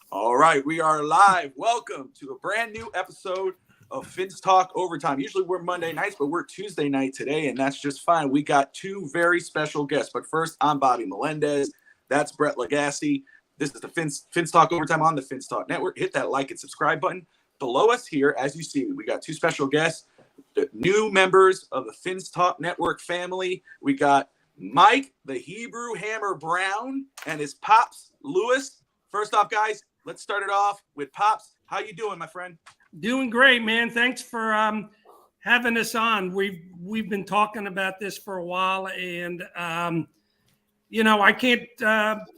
All right, we are live. Welcome to a brand new episode of Fins Talk Overtime. Usually we're Monday nights, but we're Tuesday night today, and that's just fine. We got two very special guests. But first, I'm Bobby Melendez. That's Bret Legassi. This is the Fins Talk Overtime on the Fins Talk Network. Hit that like and subscribe button. Below us here, as you see, we got two special guests, the new members of the Fins Talk Network family. We got Mike, the Hebrew Hammer Brown, and his pops, Lewis. First off, guys, let's start it off with Pops. How you doing, my friend? Doing great, man. Thanks for having us on. We've been talking about this for a while, and I can't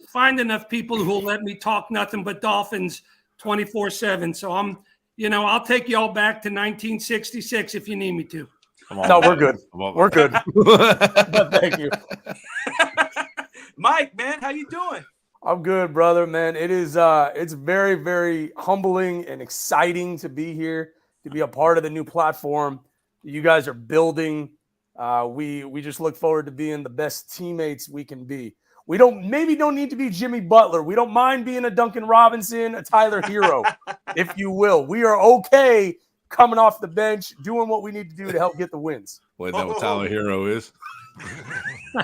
find enough people who will let me talk nothing but Dolphins 24/7. So I'll take you all back to 1966 if you need me to. No, we're good. We're good. Thank you. Mike, man, how you doing? I'm good, brother, man. It is it's very, very humbling and exciting to be here, to be a part of the new platform that you guys are building. We just look forward to being the best teammates we can be. We don't need to be Jimmy Butler. We don't mind being a Duncan Robinson, a Tyler Hero, if you will. We are okay coming off the bench, doing what we need to do to help get the wins. Wait, that what Tyler Hero is?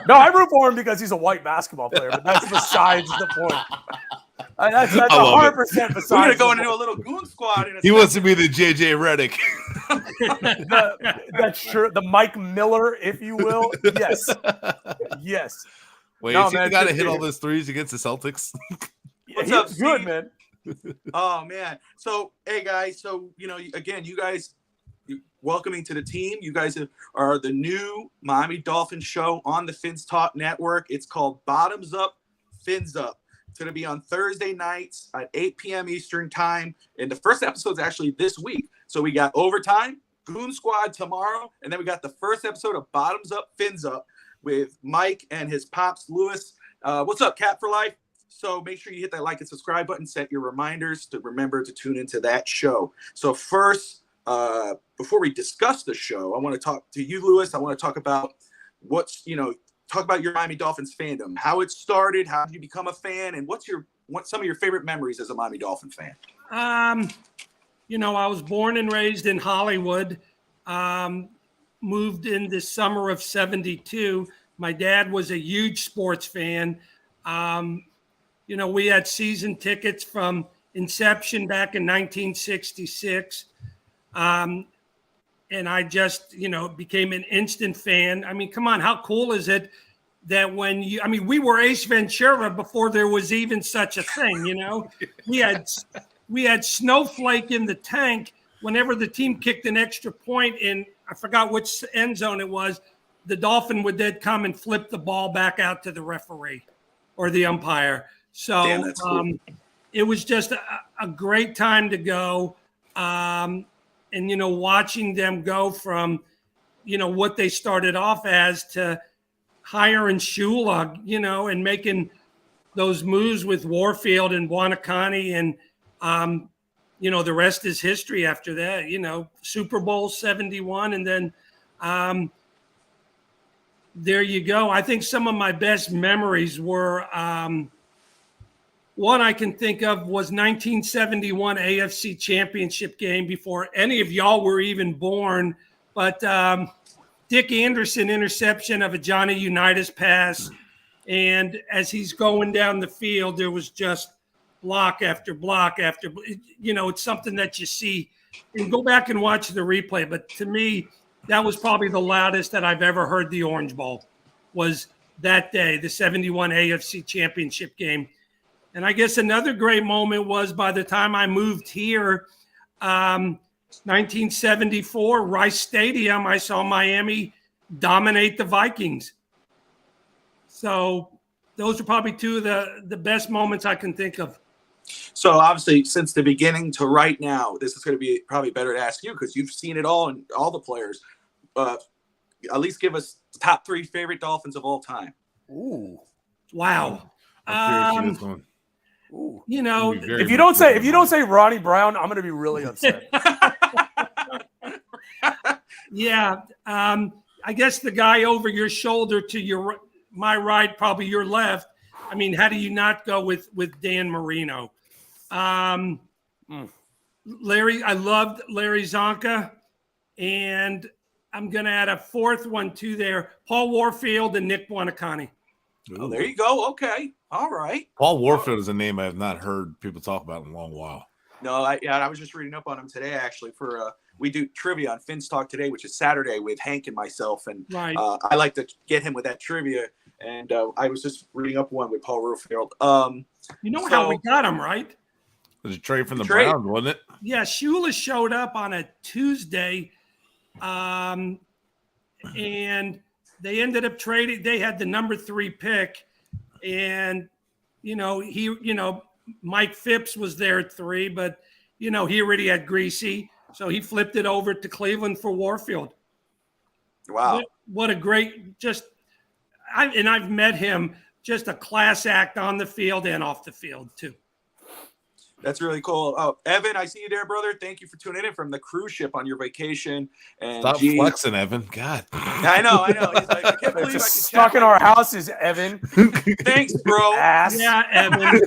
No, I root for him because he's a white basketball player, but that's besides the point. That's 100% besides. We're gonna go into a little goon squad. He wants to be the JJ Redick. That's true. The Mike Miller, if you will. Yes. Yes. Wait, is he the guy to hit all those threes against the Celtics? What's up, Steve? Good, man. Oh man. So hey guys, again, you guys welcoming to the team. You guys are the new Miami Dolphins show on the Fins Talk Network. It's called Bottoms Up, Fins Up. It's going to be on Thursday nights at 8 p.m. Eastern time. And the first episode is actually this week. So we got Overtime, Goon Squad tomorrow, and then we got the first episode of Bottoms Up, Fins Up with Mike and his pops, Lewis. What's up, Cat for Life? So make sure you hit that like and subscribe button, set your reminders to remember to tune into that show. So first, before we discuss the show, I want to talk to you, Lewis. I want to talk about talk about your Miami Dolphins fandom, how it started, how did you become a fan, and what's some of your favorite memories as a Miami Dolphin fan? I was born and raised in Hollywood, moved in the summer of 72. My dad was a huge sports fan. We had season tickets from inception back in 1966. And I just, became an instant fan. I mean, come on, how cool is it that we were Ace Ventura before there was even such a thing, We had Snowflake in the tank whenever the team kicked an extra point in, I forgot which end zone it was, the Dolphin would then come and flip the ball back out to the referee or the umpire. So Damn, cool. It was just a great time to go. And, watching them go from, what they started off as to hiring Shula, and making those moves with Warfield and Buonacani. And, the rest is history after that, Super Bowl 71. And then there you go. I think some of my best memories were one I can think of was 1971 AFC Championship game before any of y'all were even born. But Dick Anderson interception of a Johnny Unitas pass. And as he's going down the field, there was just block after block after, it's something that you see. And go back and watch the replay. But to me, that was probably the loudest that I've ever heard the Orange Bowl was that day, the 71 AFC Championship game. And I guess another great moment was by the time I moved here, 1974, Rice Stadium, I saw Miami dominate the Vikings. So those are probably two of the best moments I can think of. So obviously, since the beginning to right now, this is going to be probably better to ask you because you've seen it all and all the players. At least give us top 3 favorite Dolphins of all time. Ooh, wow. Ooh. If you don't say Ronnie Brown, I'm going to be really upset. Yeah. I guess the guy over your shoulder to my right, probably your left. I mean, how do you not go with Dan Marino? Larry, I loved Larry Zonka, and I'm going to add a fourth one too there. Paul Warfield and Nick Buonacani. Oh, there you go. Okay. All right. Paul Warfield is a name I have not heard people talk about in a long while. No, I was just reading up on him today, actually, for we do trivia on Fins Talk today, which is Saturday with Hank and myself. And right. I like to get him with that trivia. And I was just reading up one with Paul Warfield. You know how we got him, right? It was a trade from the Browns, wasn't it? Yeah, Shula showed up on a Tuesday, and they ended up trading. They had the number 3 pick, and Mike Phipps was there at 3, but he already had Greasy, so he flipped it over to Cleveland for Warfield. Wow, what a great I've met him, just a class act on the field and off the field too. That's really cool. Oh, Evan, I see you there, brother. Thank you for tuning in from the cruise ship on your vacation. And stop flexing, Evan. God. I know. He's like, I can't believe I can stuck in our houses, Evan. Thanks, bro. Ass. Yeah, Evan.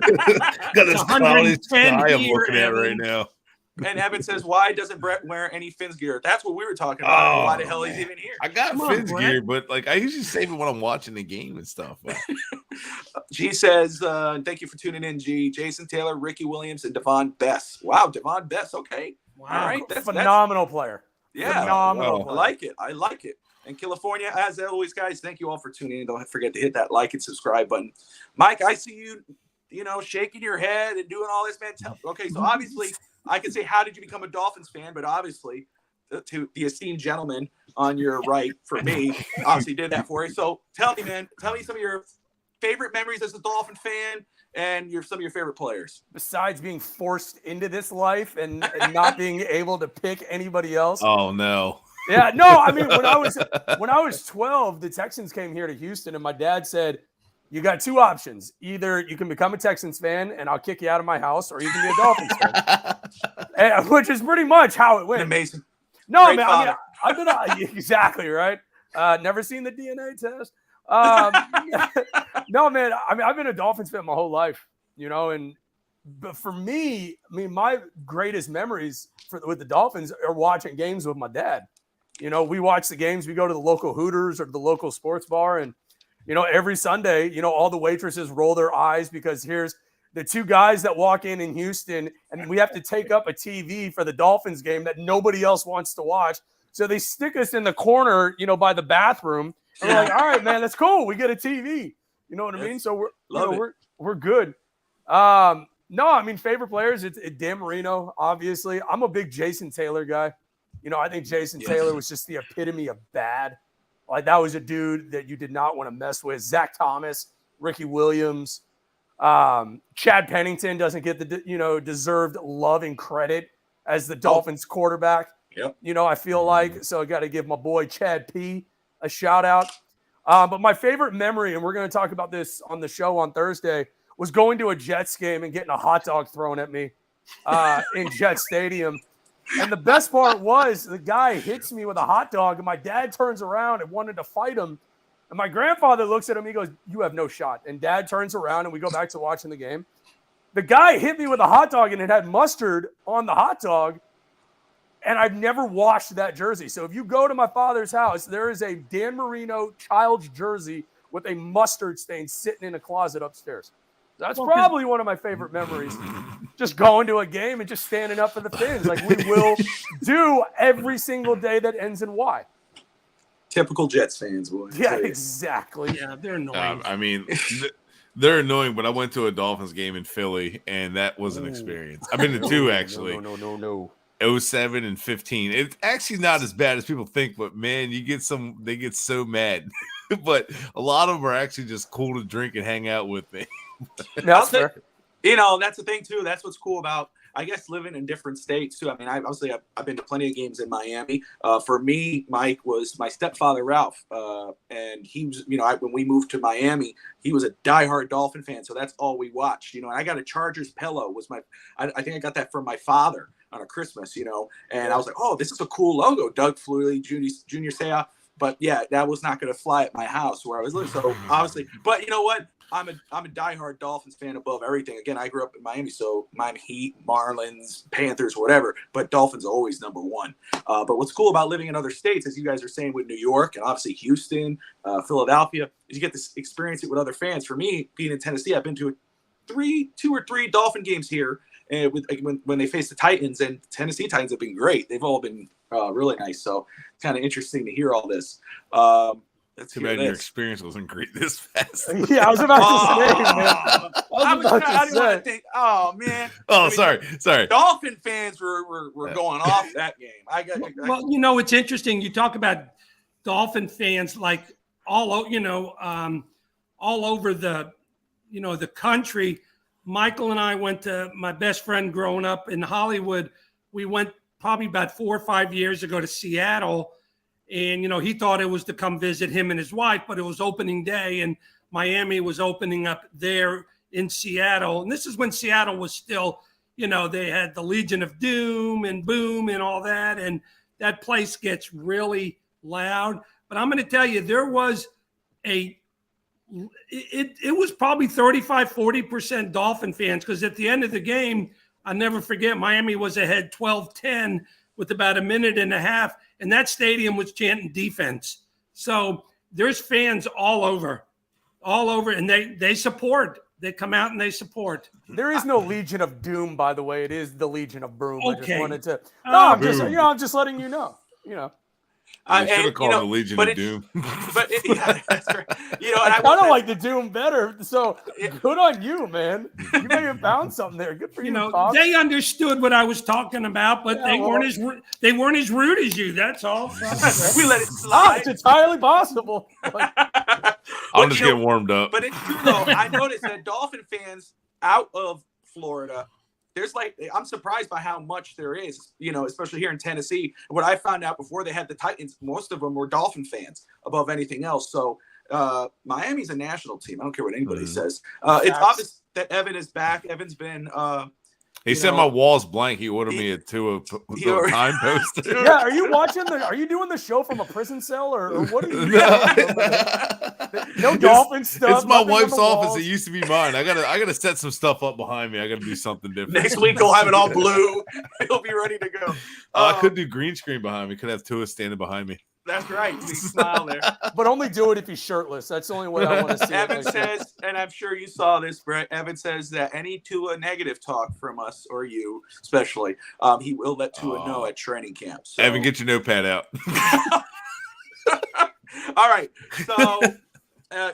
Got this cloudy sky I'm looking at Evan. right now. And Evan says, why doesn't Bret wear any Fins gear? That's what we were talking about. Why the hell he's even here? I got Fins gear, but I usually save it when I'm watching the game and stuff. G says, thank you for tuning in, G. Jason Taylor, Ricky Williams, and Devon Bess. Wow, Devon Bess. Okay. Wow. All right. That's phenomenal player. Yeah. Phenomenal player. I like it. And California, as always, guys, thank you all for tuning in. Don't forget to hit that like and subscribe button. Mike, I see you, shaking your head and doing all this, man. Okay, so obviously I can say, how did you become a Dolphins fan? But obviously, to the esteemed gentleman on your right, for me, obviously did that for you. So tell me some of your favorite memories as a Dolphin fan and some of your favorite players. Besides being forced into this life and not being able to pick anybody else. Oh, no. Yeah, no, I mean, when I was 12, the Texans came here to Houston, and my dad said, you got 2 options. Either you can become a Texans fan, and I'll kick you out of my house, or you can be a Dolphins fan, which is pretty much how it went. Amazing. No, Great man, father. I've been exactly right. Never seen the DNA test. No, man, I've been a Dolphins fan my whole life, but for me, my greatest memories with the Dolphins are watching games with my dad. We watch the games. We go to the local Hooters or the local sports bar, and every Sunday, all the waitresses roll their eyes because here's the 2 guys that walk in Houston, and we have to take up a TV for the Dolphins game that nobody else wants to watch. So they stick us in the corner, by the bathroom. And we're like, all right, man, that's cool. We get a TV. You know what I mean? So we're good. Favorite players, it's Dan Marino, obviously. I'm a big Jason Taylor guy. I think Jason Taylor was just the epitome of bad. Like, that was a dude that you did not want to mess with. Zach Thomas, Ricky Williams, Chad Pennington doesn't get the deserved love and credit as the Dolphins quarterback. Yep. I feel like, so I got to give my boy Chad P a shout out. But my favorite memory, and we're going to talk about this on the show on Thursday, was going to a Jets game and getting a hot dog thrown at me in Jet Stadium. And the best part was the guy hits me with a hot dog, and my dad turns around and wanted to fight him. And my grandfather looks at him. He goes, "You have no shot." And Dad turns around, and we go back to watching the game. The guy hit me with a hot dog, and it had mustard on the hot dog. And I've never washed that jersey. So if you go to my father's house, there is a Dan Marino child's jersey with a mustard stain sitting in a closet upstairs. That's probably one of my favorite memories. Just going to a game and just standing up for the Fins like we will do every single day that ends in Y. Typical Jets fans, boy. Yeah, exactly. Yeah, they're annoying. They're annoying, but I went to a Dolphins game in Philly, and that was an experience. I've been to 2, actually. No. 07 and 15. It's actually not as bad as people think, but man, they get so mad. But a lot of them are actually just cool to drink and hang out with me. That's fair. That's the thing too. That's what's cool about, I guess, living in different states too. I've been to plenty of games in Miami. For me, Mike was my stepfather, Ralph, and he was, when we moved to Miami, he was a diehard Dolphin fan. So that's all we watched, and I got a Chargers pillow. I think I got that from my father on a Christmas, and I was like, oh, this is a cool logo. Doug Flutie, Junior Seau. But yeah, that was not going to fly at my house where I was living. So obviously, but you know what? I'm a diehard Dolphins fan above everything. Again, I grew up in Miami, so Miami Heat, Marlins, Panthers, whatever. But Dolphins are always number one. But what's cool about living in other states, as you guys are saying with New York and obviously Houston, Philadelphia, is you get to experience it with other fans. For me, being in Tennessee, I've been to two or three Dolphin games here, and when they face the Titans, and Tennessee Titans have been great. They've all been really nice. So it's kind of interesting to hear all this. Too bad your experience wasn't great this fast. Yeah, I was about to say, man. I didn't want to think. Oh man. Oh, sorry. Dolphin fans were going off that game. Well, you know, it's interesting. You talk about Dolphin fans like all over the country. Michael and I went to, my best friend growing up in Hollywood. We went probably about 4 or 5 years ago to Seattle. And, you know, he thought it was to come visit him and his wife, but it was opening day and Miami was opening up there in Seattle. And this is when Seattle was still, you know, they had the Legion of Doom and Boom and all that. And that place gets really loud. But I'm going to tell you, there was it was probably 35-40% Dolphin fans, because at the end of the game, I'll never forget, Miami was ahead 12-10 with about a minute and a half, and that stadium was chanting defense. So there's fans all over, and they support. They come out and they support. There is no Legion of Doom, by the way. It is the Legion of Broom. Okay. I just wanted to. No, I'm just letting you know. You know. I should have called it the Legion of Doom. But that's right. You know, I kind of like the Doom better. So good on you, man. You may have found something there. Good for you. Know, they understood what I was talking about, but they weren't as rude as you. That's all. We let it slide. It's entirely possible. I'm just getting warmed up. But it's true though. I noticed that Dolphin fans out of Florida, I'm surprised by how much there is, you know, especially here in Tennessee. What I found out before they had the Titans, most of them were Dolphin fans above anything else. So Miami's a national team. I don't care what anybody says. It's obvious that Evan is back. Evan's been he said my wall's blank. He ordered me a time poster. Yeah, are you doing the show from a prison cell or what are you doing? No Dolphin stuff. It's my wife's office. It used to be mine. I gotta set some stuff up behind me. I gotta do something different. Next week he'll have it all blue. He'll be ready to go. I could do green screen behind me. Could have Tua standing behind me. That's right. You smile there. But only do it if he's shirtless. That's the only way I want to see Evan it. says, and I'm sure you saw this, Bret. Evan says that any Tua negative talk from us, or you especially, he will let Tua know at training camp. So. Evan, get your notepad out. All right. So,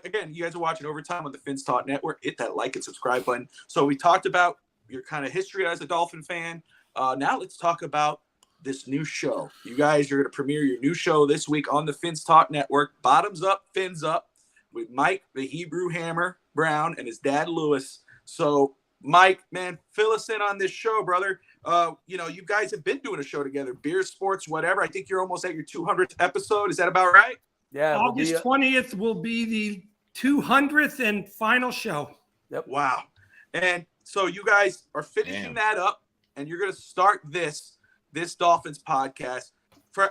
again, you guys are watching Overtime on the Fins Talk Network. Hit that like and subscribe button. So we talked about your kind of history as a Dolphin fan. Now let's talk about this new show. You guys are going to premiere your new show this week on the Fins Talk Network, Bottoms Up, Fins Up, with Mike, the Hebrew Hammer Brown, and his dad, Lewis. So, Mike, man, fill us in on this show, brother. You know, you guys have been doing a show together, beer, sports, whatever. I think you're almost at your 200th episode. Is that about right? Yeah. August 20th will be the 200th and final show. Yep. Wow. And so you guys are finishing that up, and you're going to start this Dolphins podcast.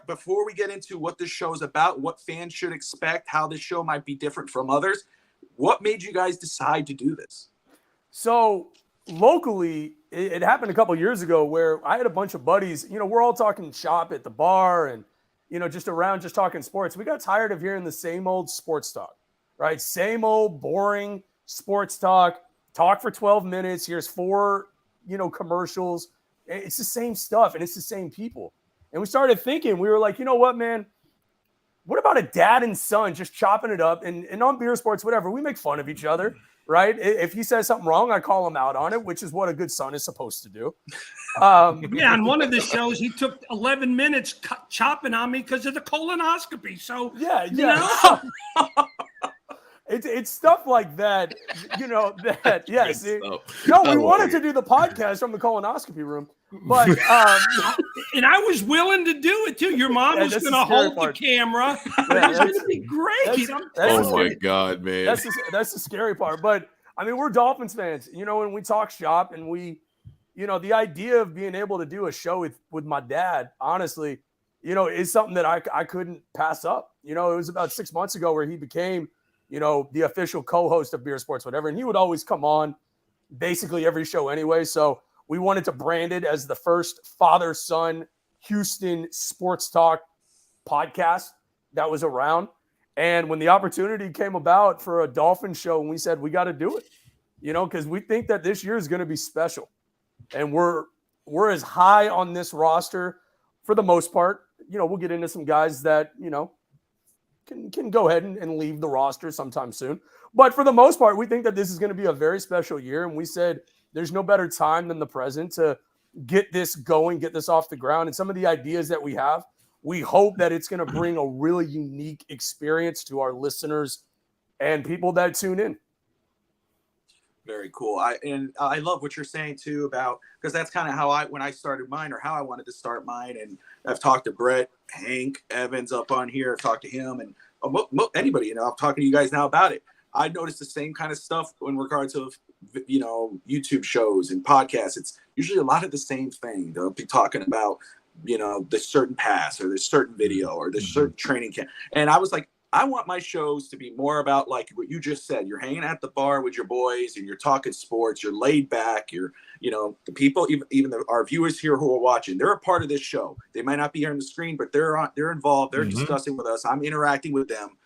Before we get into what this show is about, what fans should expect, how this show might be different from others, what made you guys decide to do this? So locally, it happened a couple years ago where I had a bunch of buddies, you know, we're all talking shop at the bar and, you know, just around just talking sports. We got tired of hearing the same old sports talk, right? Same old boring sports talk for 12 minutes. Here's 4, you know, commercials. It's the same stuff, and it's the same people. And we started thinking, we were like, you know what, man? What about a dad and son just chopping it up? And on beer sports, whatever, we make fun of each other, right? If he says something wrong, I call him out on it, which is what a good son is supposed to do. Yeah, on one of the shows, he took 11 minutes chopping on me because of the colonoscopy. So, yeah. You know? It's stuff like that, you know, that, yes. No, we wanted to do the podcast from the colonoscopy room, but. And I was willing to do it too. Your mom was going to hold the camera. It was going to be great. Oh my God, man. That's the scary part. But I mean, we're Dolphins fans, you know, and we talk shop and we, you know, the idea of being able to do a show with my dad, honestly, you know, is something that I couldn't pass up. You know, it was about 6 months ago where he became, the official co-host of Beer Sports, whatever. And he would always come on basically every show anyway. So we wanted to brand it as the first father-son Houston sports talk podcast that was around. And when the opportunity came about for a Dolphin show, and we said, we got to do it, because we think that this year is going to be special. And we're as high on this roster for the most part. We'll get into some guys that, can go ahead and leave the roster sometime soon. But for the most part, we think that this is going to be a very special year. And we said there's no better time than the present to get this going, get this off the ground. And some of the ideas that we have, we hope that it's going to bring a really unique experience to our listeners and people that tune in. Very cool. I love what you're saying too about, because that's kind of when I started mine, or how I wanted to start mine. And I've talked to Bret, Hank, Evans up on here. I've talked to him and anybody, I'm talking to you guys now about it. I noticed the same kind of stuff in regards of, YouTube shows and podcasts. It's usually a lot of the same thing. They'll be talking about, this certain pass or this certain video or this certain training camp. And I was like, I want my shows to be more about like what you just said. You're hanging at the bar with your boys and you're talking sports. You're laid back. You're, the people, even our viewers here who are watching, they're a part of this show. They might not be here on the screen, but they're involved. They're discussing with us. I'm interacting with them.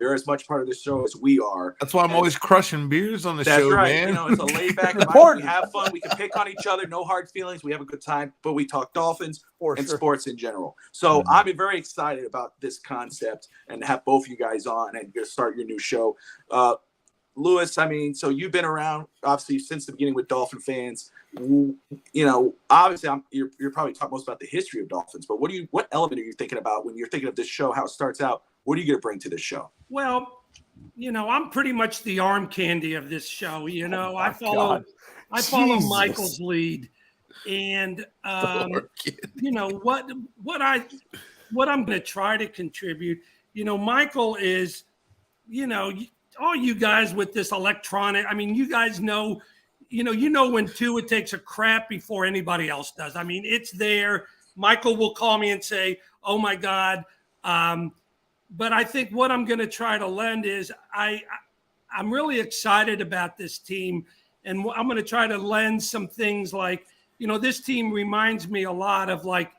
They're as much part of the show as we are. That's why I'm always crushing beers on the show, right. man. It's a laid back environment. We have fun. We can pick on each other. No hard feelings. We have a good time. But we talk Dolphins and sports in general. So I'm very excited about this concept and have both of you guys on and start your new show. Lewis, so you've been around obviously since the beginning with Dolphin fans. Obviously you're probably talking most about the history of Dolphins, but what element are you thinking about when you're thinking of this show, how it starts out? What are you going to bring to this show? Well, I'm pretty much the arm candy of this show. I follow Michael's lead, and what I'm going to try to contribute. Michael is, all you guys with this electronic. You guys know. When Tua takes a crap before anybody else does. It's there. Michael will call me and say, "Oh my God." But I think what I'm going to try to lend is I'm really excited about this team, and I'm going to try to lend some things like, this team reminds me a lot of like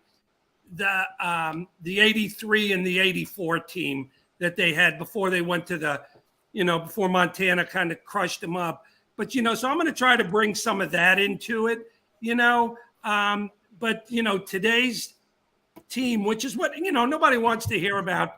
the 83 and the 84 team that they had before they went to the, before Montana kind of crushed them up. But, so I'm going to try to bring some of that into it, but, today's team, which is what, nobody wants to hear about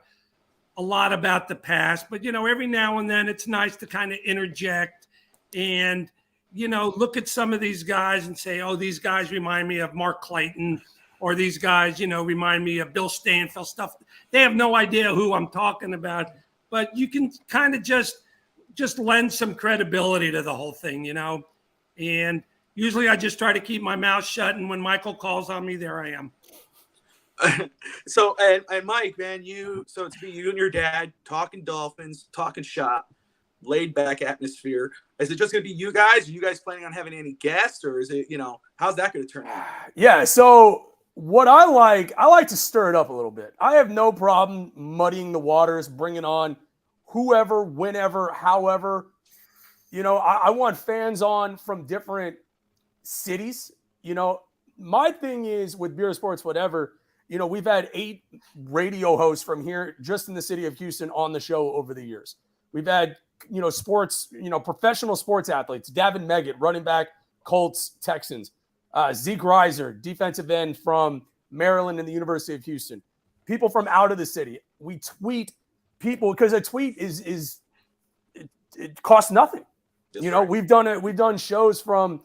a lot about the past, but, every now and then it's nice to kind of interject and, look at some of these guys and say, oh, these guys remind me of Mark Clayton, or these guys, remind me of Bill Stanfield stuff. They have no idea who I'm talking about, but you can kind of just lend some credibility to the whole thing, and usually I just try to keep my mouth shut. And when Michael calls on me, there I am. So, and Mike, man, so it's you and your dad talking Dolphins, talking shop, laid back atmosphere. Is it just going to be you guys? Are you guys planning on having any guests, or is it, how's that going to turn out? Yeah. So what I like to stir it up a little bit. I have no problem muddying the waters, bringing on whoever, whenever, however. I want fans on from different cities. My thing is with Beer Sports, whatever, we've had 8 radio hosts from here just in the city of Houston on the show over the years. We've had, sports, professional sports athletes, Davin Meggett, running back, Colts, Texans, Zeke Reiser, defensive end from Maryland and the University of Houston, people from out of the city. We tweet people because a tweet it costs nothing. That's right. We've done shows from,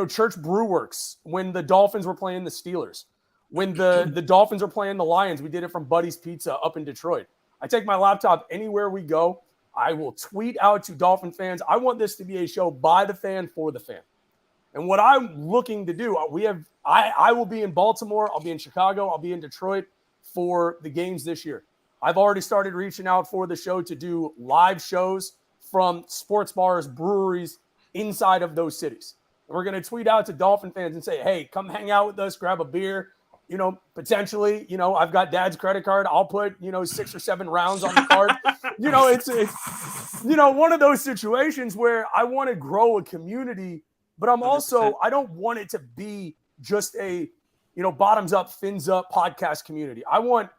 Church Brewworks when the Dolphins were playing the Steelers. When the Dolphins are playing the Lions, we did it from Buddy's Pizza up in Detroit. I take my laptop anywhere we go. I will tweet out to Dolphin fans. I want this to be a show by the fan for the fan. And what I'm looking to do, I will be in Baltimore. I'll be in Chicago. I'll be in Detroit for the games this year. I've already started reaching out for the show to do live shows from sports bars, breweries inside of those cities. And we're going to tweet out to Dolphin fans and say, hey, come hang out with us, grab a beer. potentially, I've got dad's credit card. I'll put, 6 or 7 rounds on the card. It's one of those situations where I want to grow a community, but I'm also, 100%. I don't want it to be just a, bottoms up, fins up podcast community. I want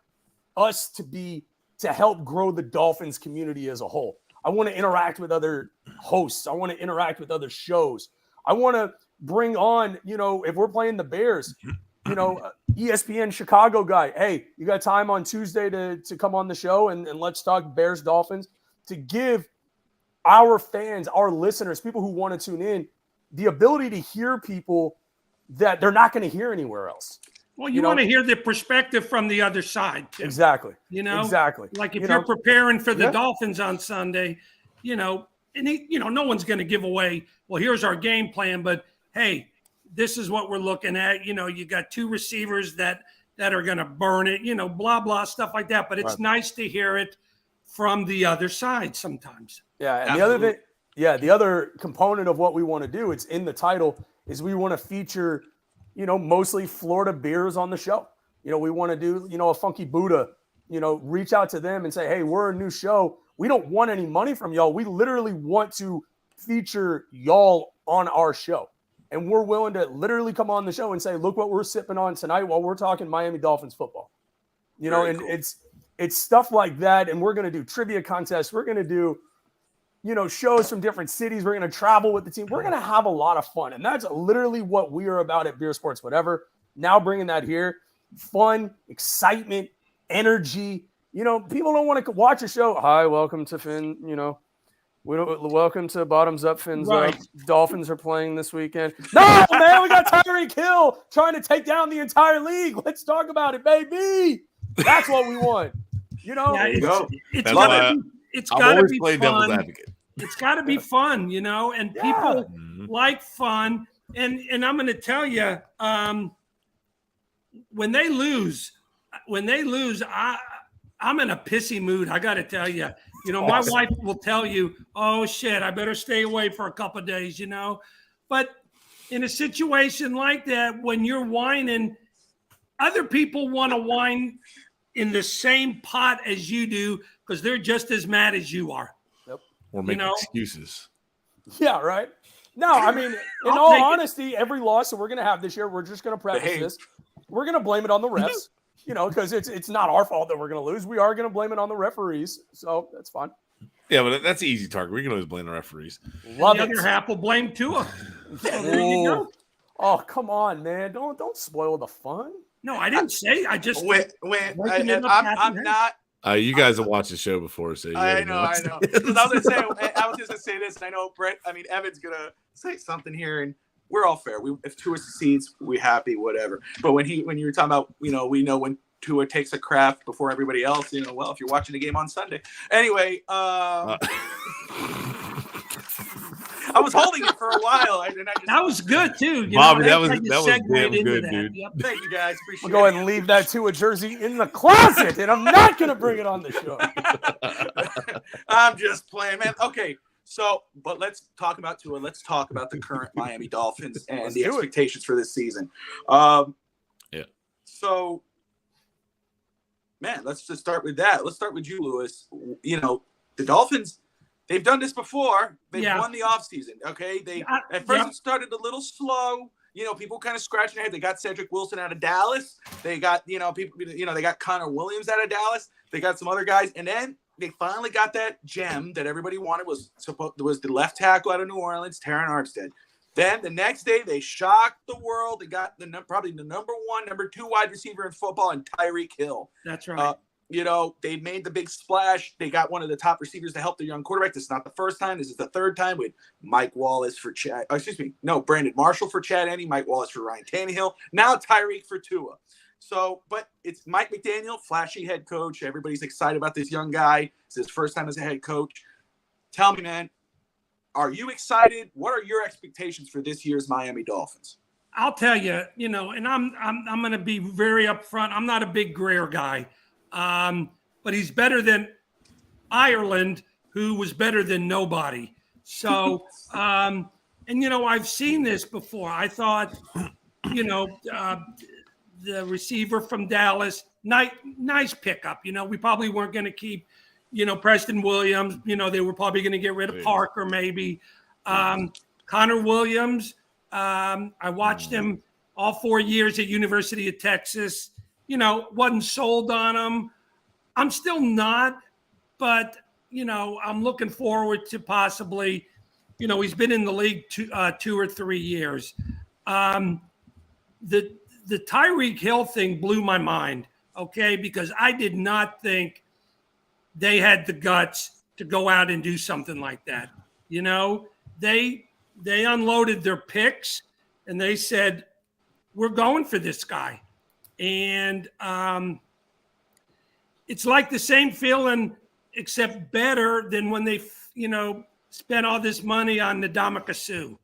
us to help grow the Dolphins community as a whole. I want to interact with other hosts. I want to interact with other shows. I want to bring on, if we're playing the Bears, ESPN Chicago guy, hey, you got time on Tuesday to come on the show and let's talk Bears Dolphins, to give our fans, our listeners, people who want to tune in, the ability to hear people that they're not going to hear anywhere else. Well, you want to hear the perspective from the other side, too. Exactly. Exactly. Like if you're preparing for the Dolphins on Sunday, no one's going to give away, well, here's our game plan, but hey, this is what we're looking at. You got 2 receivers that are going to burn it, blah, blah, stuff like that. But it's nice to hear it from the other side sometimes. Yeah. And the other component of what we want to do, it's in the title, is we want to feature, mostly Florida beers on the show. We want to do, a Funky Buddha, reach out to them and say, hey, we're a new show. We don't want any money from y'all. We literally want to feature y'all on our show. And we're willing to literally come on the show and say, look what we're sipping on tonight while we're talking Miami Dolphins football. Cool. It's stuff like that. And we're going to do trivia contests. We're going to do, shows from different cities. We're going to travel with the team. We're going to have a lot of fun. And that's literally what we are about at Beer Sports Whatever. Now bringing that here. Fun, excitement, energy. People don't want to watch a show. Hi, welcome to Finn, welcome to Bottoms Up Fins. Right. Dolphins are playing this weekend. No, man, we got Tyreek Hill trying to take down the entire league. Let's talk about it, baby. That's what we want. It's got to be fun. Devil's advocate. It's got to be fun, and people like fun. And I'm going to tell you, when they lose, I'm in a pissy mood. I got to tell you. My wife will tell you, oh, shit, I better stay away for a couple of days, But in a situation like that, when you're whining, other people want to whine in the same pot as you do because they're just as mad as you are. Yep. Or make excuses. Yeah, right. No, I mean, in all honesty, every loss that we're going to have this year, we're just going to preface this. We're going to blame it on the refs. Because it's not our fault that we're going to lose. We are going to blame it on the referees. So that's fine. Yeah, but that's an easy target. We can always blame the referees. Love the it. other half will blame Tua. So there you go. Oh, come on, man. Don't spoil the fun. No, I didn't say. I just I'm not. You guys have watched the show before, so I know. I was just gonna say this, and I know Bret. I mean, Evan's gonna say something here, and we're all fair. If Tua succeeds, we're happy, whatever. But when you were talking about, we know when Tua takes a craft before everybody else, well, if you're watching the game on Sunday. Anyway, I was holding it for a while. That was good too, Bobby. That was damn good, dude. Yep. Thank you guys. Appreciate I'll go ahead and leave that Tua jersey in the closet, and I'm not going to bring it on the show. I'm just playing, man. Okay, so but let's talk about Tua. Let's talk about the current Miami Dolphins and the expectations for this season. Yeah. So, man, let's just start with that. Let's start with you, Lewis. The Dolphins. They've done this before. They've won the offseason, okay? At first it started a little slow. People kind of scratching their head. They got Cedric Wilson out of Dallas. They got, people, they got Connor Williams out of Dallas. They got some other guys. And then they finally got that gem that everybody wanted was the left tackle out of New Orleans, Terron Armstead. Then the next day they shocked the world. They got probably the number 2 wide receiver in football in Tyreek Hill. That's right. They made the big splash. They got one of the top receivers to help their young quarterback. This is not the first time. This is the third time with Brandon Marshall for Chad Henne, Mike Wallace for Ryan Tannehill. Now Tyreek for Tua. So, but it's Mike McDaniel, flashy head coach. Everybody's excited about this young guy. It's his first time as a head coach. Tell me, man, are you excited? What are your expectations for this year's Miami Dolphins? I'll tell you, and I'm going to be very upfront. I'm not a big Greer guy. But he's better than Ireland, who was better than nobody. So, I've seen this before. I thought, the receiver from Dallas, nice pickup. We probably weren't going to keep, Preston Williams. They were probably going to get rid of Parker maybe. Connor Williams, I watched him all 4 years at University of Texas. Wasn't sold on him. I'm still not, but, I'm looking forward to possibly, he's been in the league 2 or 3 years. The Tyreek Hill thing blew my mind, okay, because I did not think they had the guts to go out and do something like that. They unloaded their picks and they said, we're going for this guy. And it's like the same feeling, except better than when they, spent all this money on Ndamukong Suh.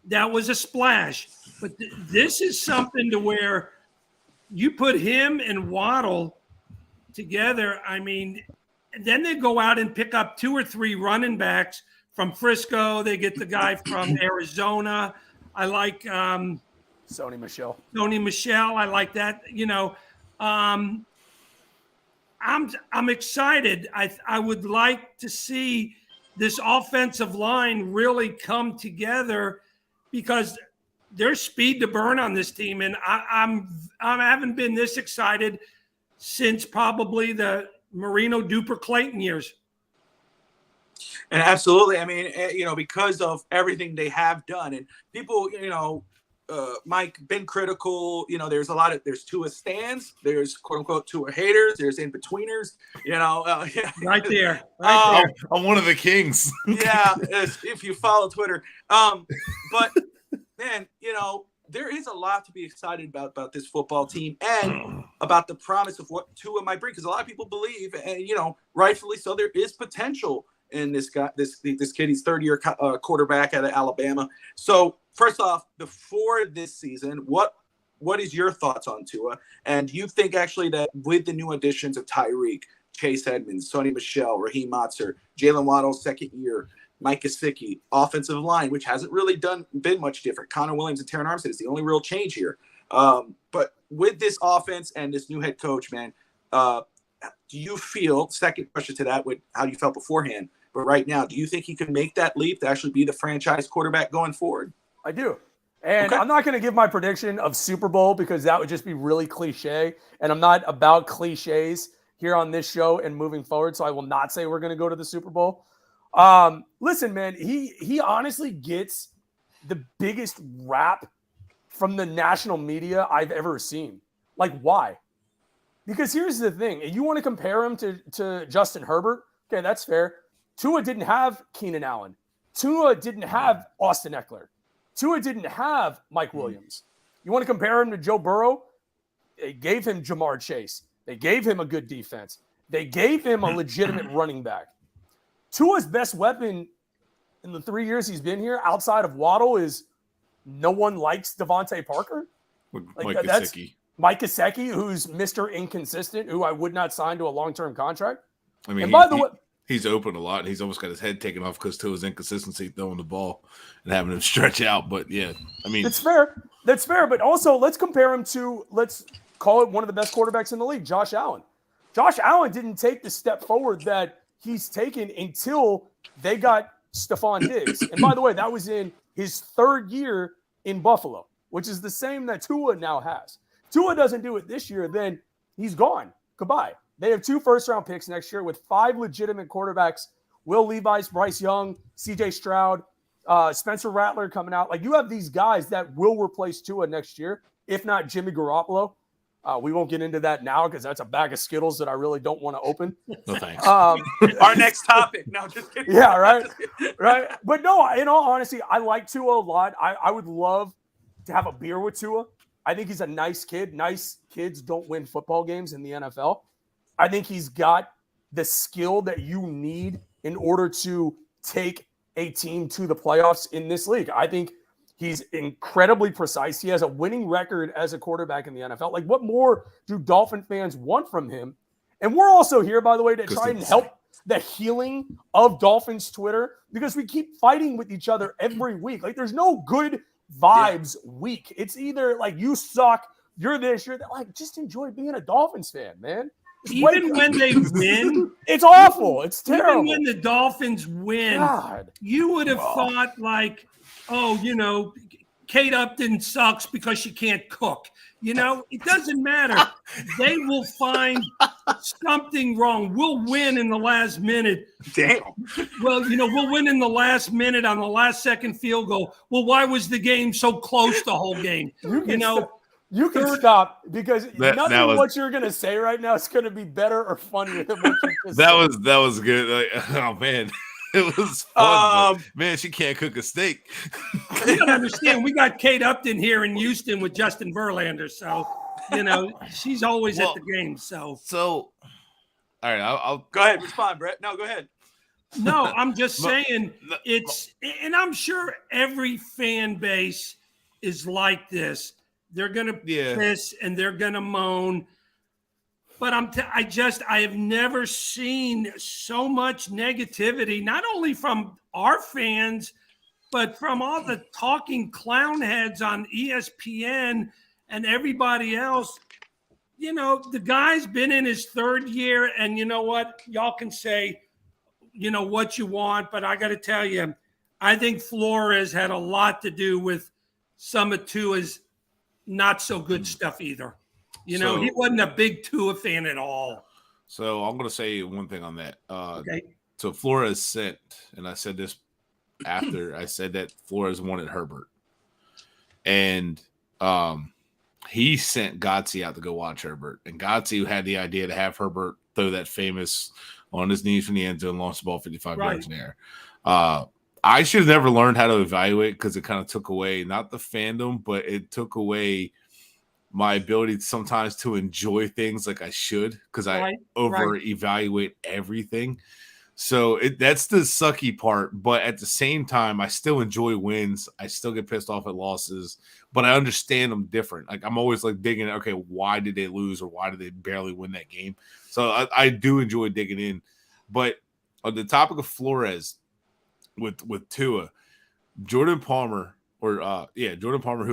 That was a splash. But this is something to where you put him and Waddle together. I mean, then they go out and pick up 2 or 3 running backs from Frisco. They get the guy from Arizona. I like Sony Michel. I like that. I'm excited. I would like to see this offensive line really come together because there's speed to burn on this team, and I haven't been this excited since probably the Marino Duper Clayton years. And absolutely, I mean, because of everything they have done, and people, Mike, been critical. There's Tua stands, there's quote unquote Tua haters, there's in betweeners. Right there. I'm one of the kings. Yeah, if you follow Twitter. But man, there is a lot to be excited about this football team and about the promise of what Tua might bring. Because a lot of people believe, and rightfully so, there is potential in this guy, this kid. He's third-year quarterback out of Alabama. So first off, before this season, what is your thoughts on Tua? And do you think actually that with the new additions of Tyreek, Chase Edmonds, Sony Michel, Raheem Mostert, Jalen Waddle's second year, Mike Gesicki, offensive line, which hasn't really been much different. Connor Williams and Terron Armstead is the only real change here. But with this offense and this new head coach, man, do you feel, second question to that, with how you felt beforehand, but right now, do you think he can make that leap to actually be the franchise quarterback going forward? I do. And okay. I'm not going to give my prediction of Super Bowl because that would just be really cliche. And I'm not about cliches here on this show and moving forward. So I will not say we're going to go to the Super Bowl. Listen, man, he honestly gets the biggest rap from the national media I've ever seen. Like, why? Because here's the thing. You want to compare him to Justin Herbert? Okay, that's fair. Tua didn't have Keenan Allen. Tua didn't have Austin Eckler. Tua didn't have Mike Williams. You want to compare him to Joe Burrow? They gave him Jamar Chase. They gave him a good defense. They gave him a legitimate running back. Tua's best weapon in the 3 years he's been here outside of Waddle is no one likes Devontae Parker. Mike Gesicki. Mike Gesicki, who's Mr. Inconsistent, who I would not sign to a long-term contract. I mean, and by the way, he's open a lot, and he's almost got his head taken off because to his inconsistency throwing the ball and having him stretch out. But yeah, I mean, it's fair. That's fair. But also, let's compare him to, let's call it one of the best quarterbacks in the league, Josh Allen. Josh Allen didn't take the step forward that he's taken until they got Stephon Diggs. And by the way, that was in his third year in Buffalo, which is the same that Tua now has. Tua doesn't do it this year, then he's gone. Goodbye. They have 2 first-round picks next year with 5 legitimate quarterbacks. Will Levis, Bryce Young, C.J. Stroud, Spencer Rattler coming out. Like, you have these guys that will replace Tua next year, if not Jimmy Garoppolo. We won't get into that now because that's a bag of Skittles that I really don't want to open. No thanks. Our next topic. No, just kidding. Yeah, right. Right. But no, in all honesty, I like Tua a lot. I would love to have a beer with Tua. I think he's a nice kid. Nice kids don't win football games in the NFL. I think he's got the skill that you need in order to take a team to the playoffs in this league. I think he's incredibly precise. He has a winning record as a quarterback in the NFL. Like, what more do Dolphin fans want from him? And we're also here, by the way, to try and help the healing of Dolphins Twitter because we keep fighting with each other every week. Like, there's no good vibes week. It's either like you suck, you're this, you're that. Like, just enjoy being a Dolphins fan, man. Even when they win, it's awful. It's terrible. Even when the Dolphins win, God. you would have thought like, oh, Kate Upton sucks because she can't cook. It doesn't matter. They will find something wrong. We'll win in the last minute. Damn. Well, we'll win in the last minute on the last second field goal. Well, why was the game so close the whole game? You can stop because nothing was, what you're going to say right now is going to be better or funnier than what you just that said. That was good. Like, oh, man. It was fun. Man, she can't cook a steak. You gotta understand, we got Kate Upton here in Houston with Justin Verlander. So, she's always at the game. So, all right. I'll go ahead. Respond, Brett. No, go ahead. No, I'm just saying and I'm sure every fan base is like this. They're going to piss and they're going to moan. But I have never seen so much negativity, not only from our fans, but from all the talking clown heads on ESPN and everybody else. The guy's been in his third year, and you know what? Y'all can say, what you want, but I got to tell you, I think Flores had a lot to do with some of Tua's not so good stuff either. He wasn't a big Tua fan at all. So I'm going to say one thing on that. Okay. So Flores sent, and I said this after I said that Flores wanted Herbert. And he sent Gotze out to go watch Herbert. And Gotze had the idea to have Herbert throw that famous on his knees from the end zone, launch the ball 55 yards in the air. I should have never learned how to evaluate because it kind of took away, not the fandom, but it took away my ability sometimes to enjoy things like I should because I over-evaluate everything. So that's the sucky part. But at the same time, I still enjoy wins. I still get pissed off at losses, but I understand them different. Like I'm always like digging, okay, why did they lose or why did they barely win that game? So I do enjoy digging in. But on the topic of Flores with Tua, Jordan Palmer, Jordan Palmer,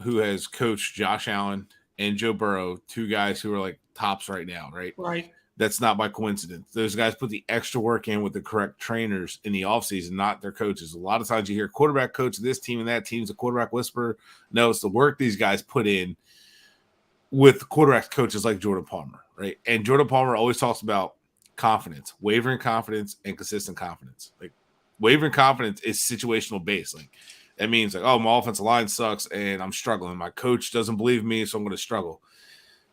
who has coached Josh Allen and Joe Burrow, two guys who are like tops right now, right? Right. That's not by coincidence. Those guys put the extra work in with the correct trainers in the offseason, not their coaches. A lot of times you hear quarterback coach this team and that team's a quarterback whisperer. No, it's the work these guys put in with quarterback coaches like Jordan Palmer, right? And Jordan Palmer always talks about confidence, wavering confidence, and consistent confidence. Like wavering confidence is situational based. Like that means like, oh, my offensive line sucks and I'm struggling. My coach doesn't believe me, so I'm going to struggle.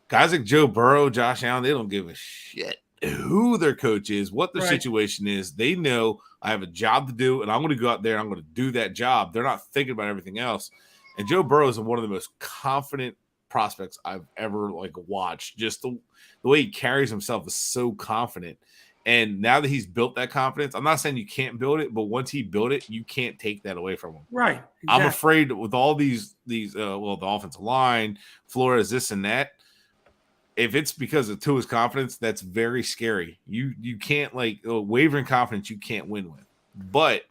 Guys like Joe Burrow, Josh Allen, they don't give a shit who their coach is, what their situation is. They know I have a job to do, and I'm going to go out there and I'm going to do that job. They're not thinking about everything else. And Joe Burrow is one of the most confident prospects I've ever watched. Just the way he carries himself is so confident. And now that he's built that confidence, I'm not saying you can't build it, but once he built it, you can't take that away from him. Right. Exactly. I'm afraid that with all these the offensive line, Flores, this and that, if it's because of Tua's confidence, that's very scary. You can't wavering confidence you can't win with. But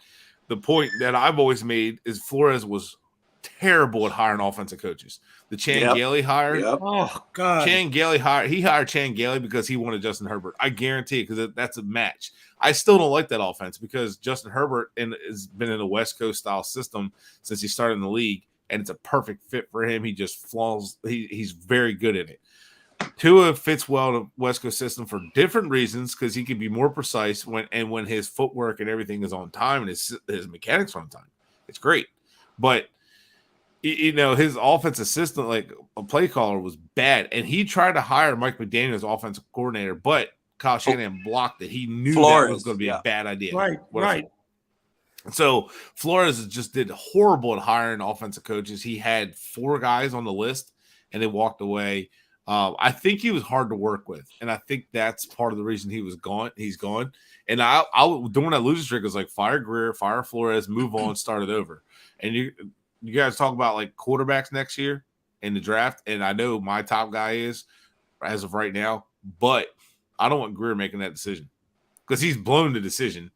the point that I've always made is Flores was terrible at hiring offensive coaches. The Chan Gailey hire. Yep. Oh God. Chan Gailey hired Chan Gailey because he wanted Justin Herbert. I guarantee it because that's a match. I still don't like that offense because Justin Herbert has been in a West Coast style system since he started in the league, and it's a perfect fit for him. He just flaws. He's very good at it. Tua fits well in the West Coast system for different reasons because he can be more precise when his footwork and everything is on time and his mechanics are on time. It's great. But, his offensive assistant, like a play caller, was bad. And he tried to hire Mike McDaniel as offensive coordinator, but Kyle Shanahan blocked it. He knew that was going to be a bad idea. Right. So Flores just did horrible at hiring offensive coaches. He had 4 guys on the list, and they walked away. I think he was hard to work with, and I think that's part of the reason he was gone. He's gone, and I during that losing streak was like fire Greer, fire Flores, move on, start it over. And you guys talk about like quarterbacks next year in the draft, and I know my top guy is as of right now, but I don't want Greer making that decision because he's blown the decision,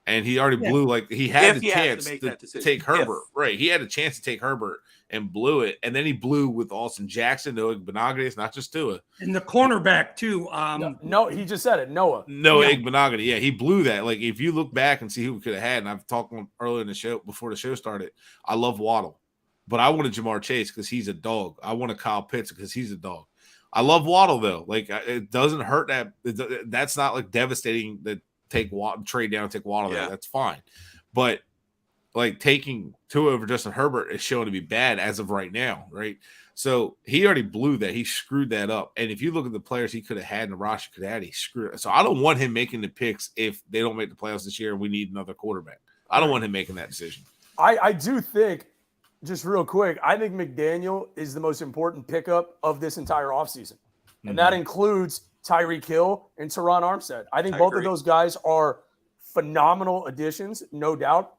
And he already blew, like, he had If the he has chance to make to that decision. take Herbert. Right. He had a chance to take Herbert and blew it. And then he blew with Austin Jackson, Noah Igbenogany. It's not just Tua. And the cornerback, too. No, he just said it, Noah. Igbenogany. Yeah, he blew that. Like, if you look back and see who we could have had, and I've talked earlier in the show, before the show started, I love Waddle. But I wanted Jamar Chase because he's a dog. I wanted Kyle Pitts because he's a dog. I love Waddle, though. Like, it doesn't hurt that. That's not, like, devastating that trade down and take Waddle there. That's fine. But, like, taking Tua over Justin Herbert is showing to be bad as of right now, right? So he already blew that. He screwed that up. And if you look at the players he could have had and the roster could have had, he screwed it. So I don't want him making the picks if they don't make the playoffs this year and we need another quarterback. I don't want him making that decision. I do think, just real quick, I think McDaniel is the most important pickup of this entire offseason. And that includes Tyreek Hill and Teron Armstead. I think both of those guys are phenomenal additions, no doubt.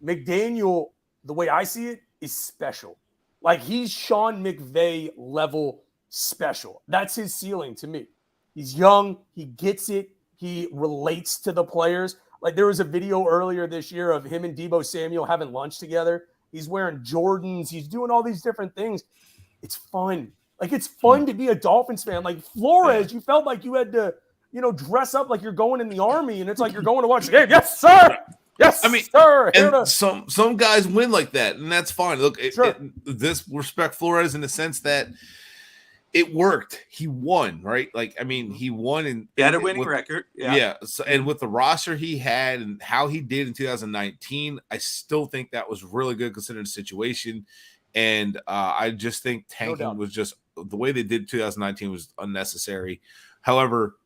McDaniel, the way I see it, is special. Like, he's Sean McVay level special. That's his ceiling to me. He's young. He gets it. He relates to the players. Like, there was a video earlier this year of him and Deebo Samuel having lunch together. He's wearing Jordans. He's doing all these different things. It's fun. Like, it's fun to be a Dolphins fan. Like, Flores, you felt like you had to, dress up like you're going in the Army, and it's like you're going to watch the game. Yes, sir. Yes, sir. And some guys win like that, and that's fine. Look, this respect Flores in the sense that it worked. He won, right? Like, I mean, he won and he had a winning record. Yeah. So, and with the roster he had and how he did in 2019, I still think that was really good considering the situation. And I just think tanking was just the way they did 2019 was unnecessary. However,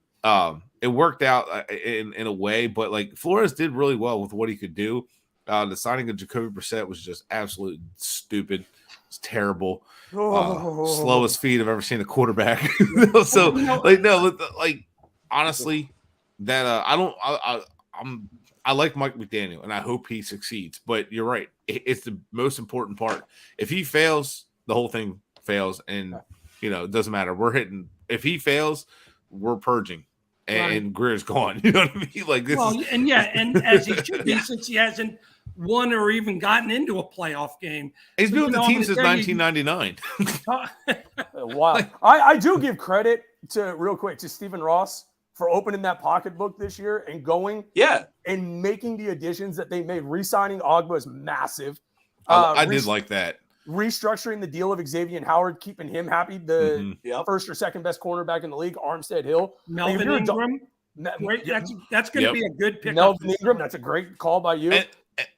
it worked out in a way, but like Flores did really well with what he could do. The signing of Jacoby Brissett was just absolutely stupid. It's terrible. Slowest feet I've ever seen a quarterback. So honestly, that I like Mike McDaniel and I hope he succeeds. But you're right. It's the most important part. If he fails, the whole thing fails, and it doesn't matter. We're hitting. If he fails, we're purging. And Greer's gone. You know what I mean? Like this. Well, and as he should be, since he hasn't won or even gotten into a playoff game. He's been with the team since 1999. Wow. I do give credit to Stephen Ross for opening that pocketbook this year and going and making the additions that they made. Re-signing Ogba is massive. I did like that. Restructuring the deal of Xavier Howard, keeping him happy, the first or second best cornerback in the league, Armstead Hill. Melvin Ingram. That's going to be a good pickup. Melvin Ingram, that's a great call by you. And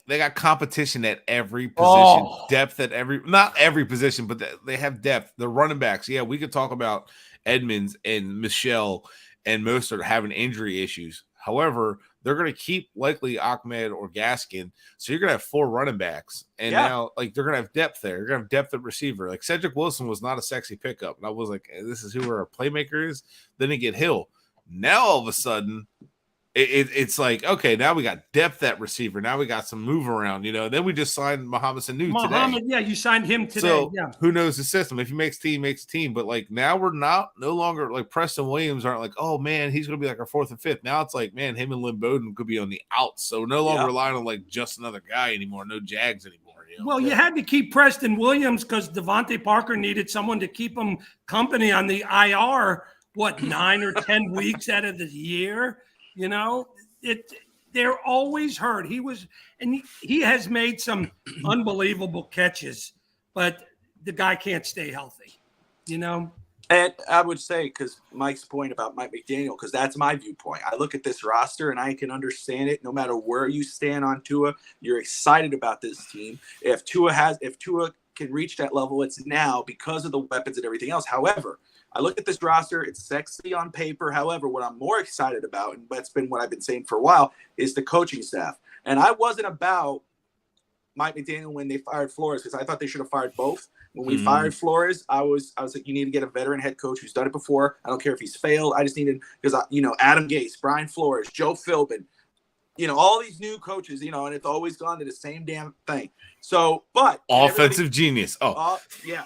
they got competition at every position, depth at not every position, but they have depth. The running backs, we could talk about Edmonds and Michelle and Mostert having injury issues. However, they're going to keep likely Ahmed or Gaskin. So you're going to have 4 running backs. And now, they're going to have depth there. You're going to have depth at receiver. Like, Cedric Wilson was not a sexy pickup. And I was like, this is who our playmaker is. Then they get Hill. Now, all of a sudden, it's like, okay, now we got depth at receiver. Now we got some move around, Then we just signed Mohamed Sanu today. You signed him today. So who knows the system? If he makes team, makes team. But like now we're no longer like Preston Williams aren't like, oh man, he's going to be like our 4th and 5th. Now it's like, man, him and Lynn Bowden could be on the outs. So no longer relying on like just another guy anymore. No Jags anymore. Well, you had to keep Preston Williams because Devontae Parker needed someone to keep him company on the IR. 9 or 10 weeks out of the year? They're always hurt. He has made some unbelievable catches, but the guy can't stay healthy, And I would say, because Mike's point about Mike McDaniel, because that's my viewpoint. I look at this roster and I can understand it. No matter where you stand on Tua, you're excited about this team. If Tua can reach that level, it's now because of the weapons and everything else. However, I look at this roster, it's sexy on paper. However, what I'm more excited about, and that's been what I've been saying for a while, is the coaching staff. And I wasn't about Mike McDaniel when they fired Flores, because I thought they should have fired both. When we fired Flores, I was like, you need to get a veteran head coach who's done it before. I don't care if he's failed. I just needed, because Adam Gase, Brian Flores, Joe Philbin, all these new coaches, and it's always gone to the same damn thing. So, but offensive genius. Yeah.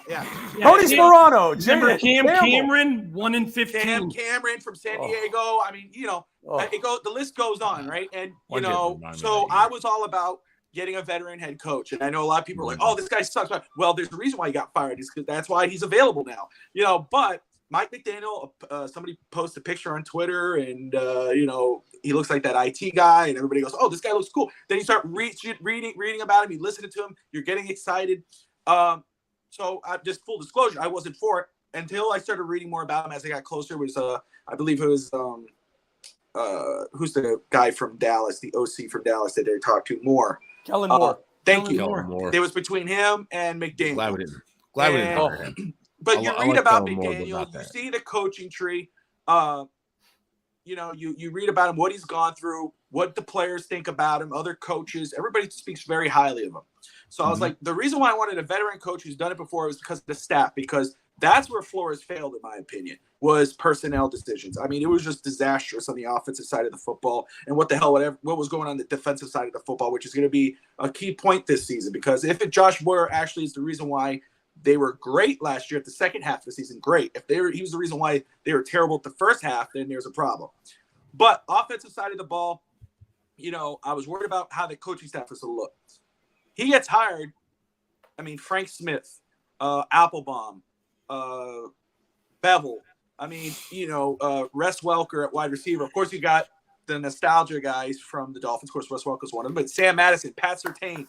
Tony Sperano, remember Cameron, 1-15. Cameron from San Diego. I mean, the list goes on, right? And so I was all about getting a veteran head coach, and I know a lot of people are like, "Oh, this guy sucks." Well, there's a reason why he got fired. Is because that's why he's available now. But Mike McDaniel, somebody posted a picture on Twitter, and he looks like that IT guy, and everybody goes, "Oh, this guy looks cool." Then you start reading about him, you listen to him, you're getting excited. So just full disclosure, I wasn't for it until I started reading more about him as I got closer. It was I believe it was who's the guy from Dallas, the OC from Dallas that they talked to more. Kellen Moore. Thank you. Moore. It was between him and McDaniel. Glad we didn't hire him. But you read about McDaniel, you see the coaching tree. You read about him, what he's gone through, what the players think about him, other coaches. Everybody speaks very highly of him. So I was like, the reason why I wanted a veteran coach who's done it before was because of the staff, because that's where Flores failed, in my opinion, was personnel decisions. I mean, it was just disastrous on the offensive side of the football, and what was going on the defensive side of the football, which is going to be a key point this season. Because if Josh Boyer actually is the reason why they were great last year at the second half of the season, great. If he was the reason why they were terrible at the first half, then there's a problem. But offensive side of the ball, I was worried about how the coaching staff was going to look. He gets hired. I mean, Frank Smith, Applebaum, Bevel. I mean, Wes Welker at wide receiver. Of course, you got the nostalgia guys from the Dolphins. Of course, Wes Welker's one of them. But Sam Madison, Pat Surtain,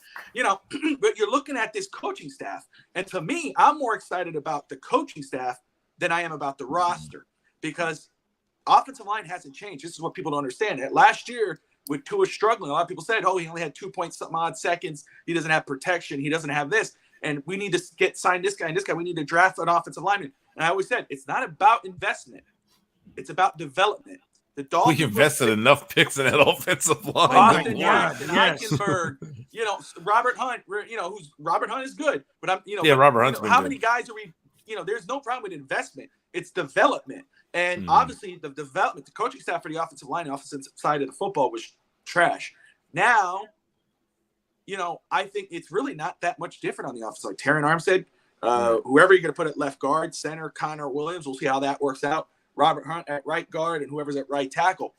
but you're looking at this coaching staff. And to me, I'm more excited about the coaching staff than I am about the roster, because offensive line hasn't changed. This is what people don't understand. Last year, with Tua struggling, a lot of people said, he only had 2-point-something-odd seconds. He doesn't have protection. He doesn't have this. And we need to sign this guy and this guy. We need to draft an offensive lineman. And I always said, it's not about investment. It's about development. The Dolphins, we invested enough picks in that offensive line. Austin Eichenberg, Robert Hunt, Robert Hunt is good. But Robert Hunt's been how good. Many guys are we, there's no problem with investment. It's development. And obviously the development, the coaching staff for the offensive line, the offensive side of the football was trash. Now, I think it's really not that much different on the offensive side. Terran Armstead, whoever you're going to put at left guard, center, Connor Williams, we'll see how that works out. Robert Hunt at right guard, and whoever's at right tackle.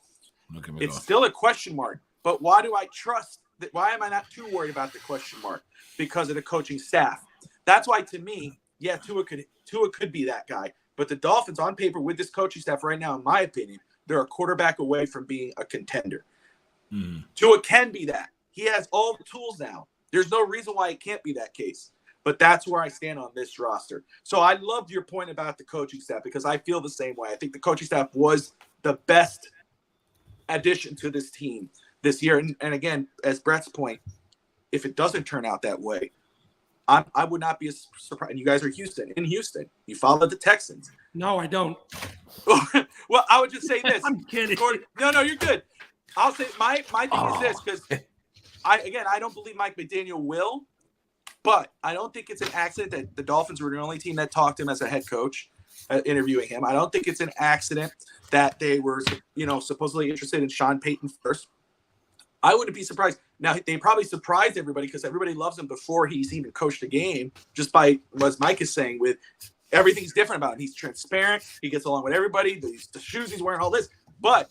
It's still a question mark. But why do I trust that? Why am I not too worried about the question mark? Because of the coaching staff. That's why, to me, Tua could be that guy. But the Dolphins, on paper, with this coaching staff right now, in my opinion, they're a quarterback away from being a contender. Tua can be that. He has all the tools now. There's no reason why it can't be that case. But that's where I stand on this roster. So I loved your point about the coaching staff, because I feel the same way. I think the coaching staff was the best addition to this team this year. And again, as Bret's point, if it doesn't turn out that way, I would not be surprised. And you guys are in Houston. You follow the Texans. No, I don't. Well, I would just say this. I'm kidding. No, you're good. I'll say my thing is this, because I don't believe Mike McDaniel will, but I don't think it's an accident that the Dolphins were the only team that talked to him as a head coach, interviewing him. I don't think it's an accident that they were, supposedly interested in Sean Payton first. I wouldn't be surprised. Now, they probably surprised everybody because everybody loves him before he's even coached a game, just by what Mike is saying, with everything's different about him. He's transparent. He gets along with everybody. The shoes he's wearing, all this. But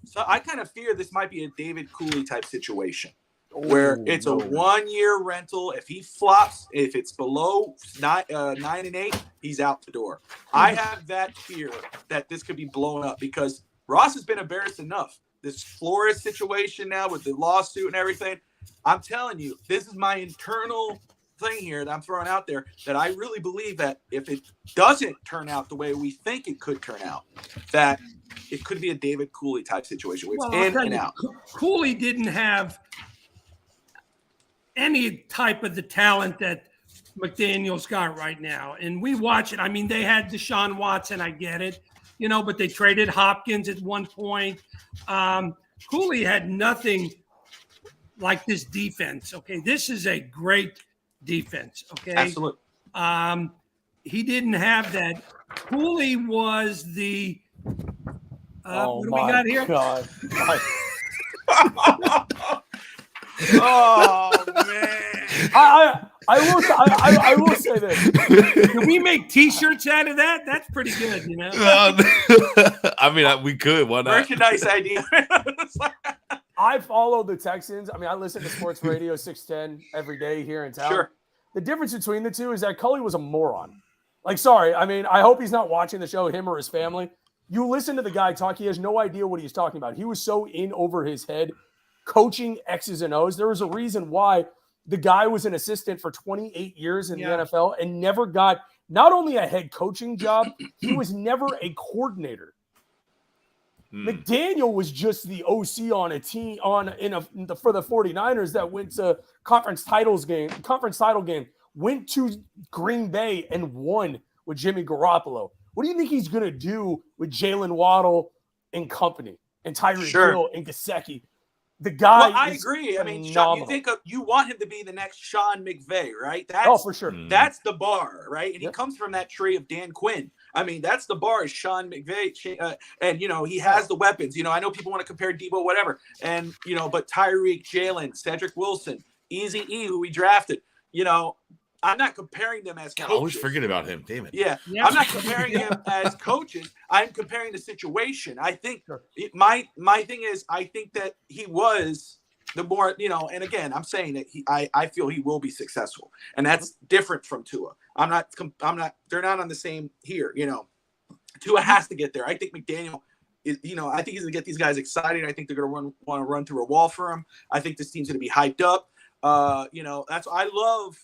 so I kind of fear this might be a David Cooley type situation where it's a 1-year rental. If he flops, if it's below 9 and 8, he's out the door. I have that fear that this could be blown up because Ross has been embarrassed enough. This Flores situation now with the lawsuit and everything, I'm telling you, this is my internal thing here that I'm throwing out there, that I really believe that if it doesn't turn out the way we think it could turn out, that it could be a David Cooley type situation where it's in and out. Cooley didn't have any type of the talent that McDaniel's got right now. And we watch it. I mean, they had Deshaun Watson, I get it. But they traded Hopkins at one point. Cooley had nothing like this defense. Okay, this is a great defense. Okay, absolutely. He didn't have that. Cooley was the. What do we got here? God. Oh man! I will say this. Can we make T-shirts out of that? That's pretty good, you know. I mean, we could. Why not? Merchandise idea. I follow the Texans. I mean, I listen to Sports Radio 610 every day here in town. Sure. The difference between the two is that Cully was a moron. Like, sorry. I mean, I hope he's not watching the show, him or his family. You listen to the guy talk. He has no idea what he's talking about. He was so in over his head coaching X's and O's. There was a reason why the guy was an assistant for 28 years in the NFL and never got not only a head coaching job, he was never a coordinator. McDaniel was just the OC on a team for the 49ers that went to conference title game, went to Green Bay and won with Jimmy Garoppolo. What do you think he's going to do with Jalen Waddle and company and Tyreek Hill and Gesicki? The guy. Well, I agree. I mean, you want him to be the next Sean McVay, right? For sure. That's the bar, right? And he comes from that tree of Dan Quinn. I mean, that's the bar is Sean McVay, and he has the weapons. I know people want to compare Debo, whatever, and but Tyreek, Jalen, Cedric Wilson, Easy E, who we drafted. I'm not comparing them as coaches. I always forget about him. Damn it. Yeah. I'm not comparing him as coaches. I'm comparing the situation. I think my thing is I think that he was the more, and again, I'm saying that I feel he will be successful. And that's different from Tua. They're not on the same here, Tua has to get there. I think McDaniel is, I think he's going to get these guys excited. I think they're going to want to run through a wall for him. I think this team's going to be hyped up. I love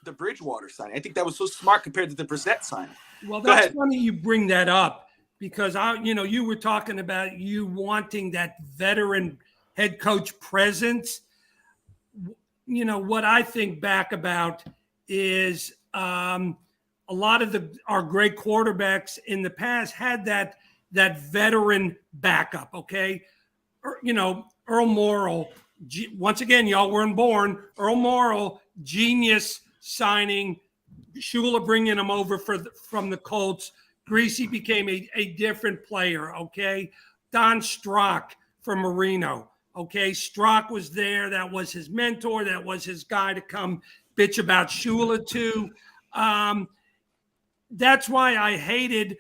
the Bridgewater signing. I think that was so smart compared to the Brissett signing. Well, that's funny you bring that up because you were talking about you wanting that veteran head coach presence. What I think back about is a lot of our great quarterbacks in the past had that veteran backup. Okay, Earl Morrall. Once again, y'all weren't born. Earl Morrall, genius. Signing Shula, bringing him over from the Colts. Greasy became a different player, okay? Don Strock from Marino, okay? Strock was there. That was his mentor. That was his guy to come bitch about Shula to. That's why I hated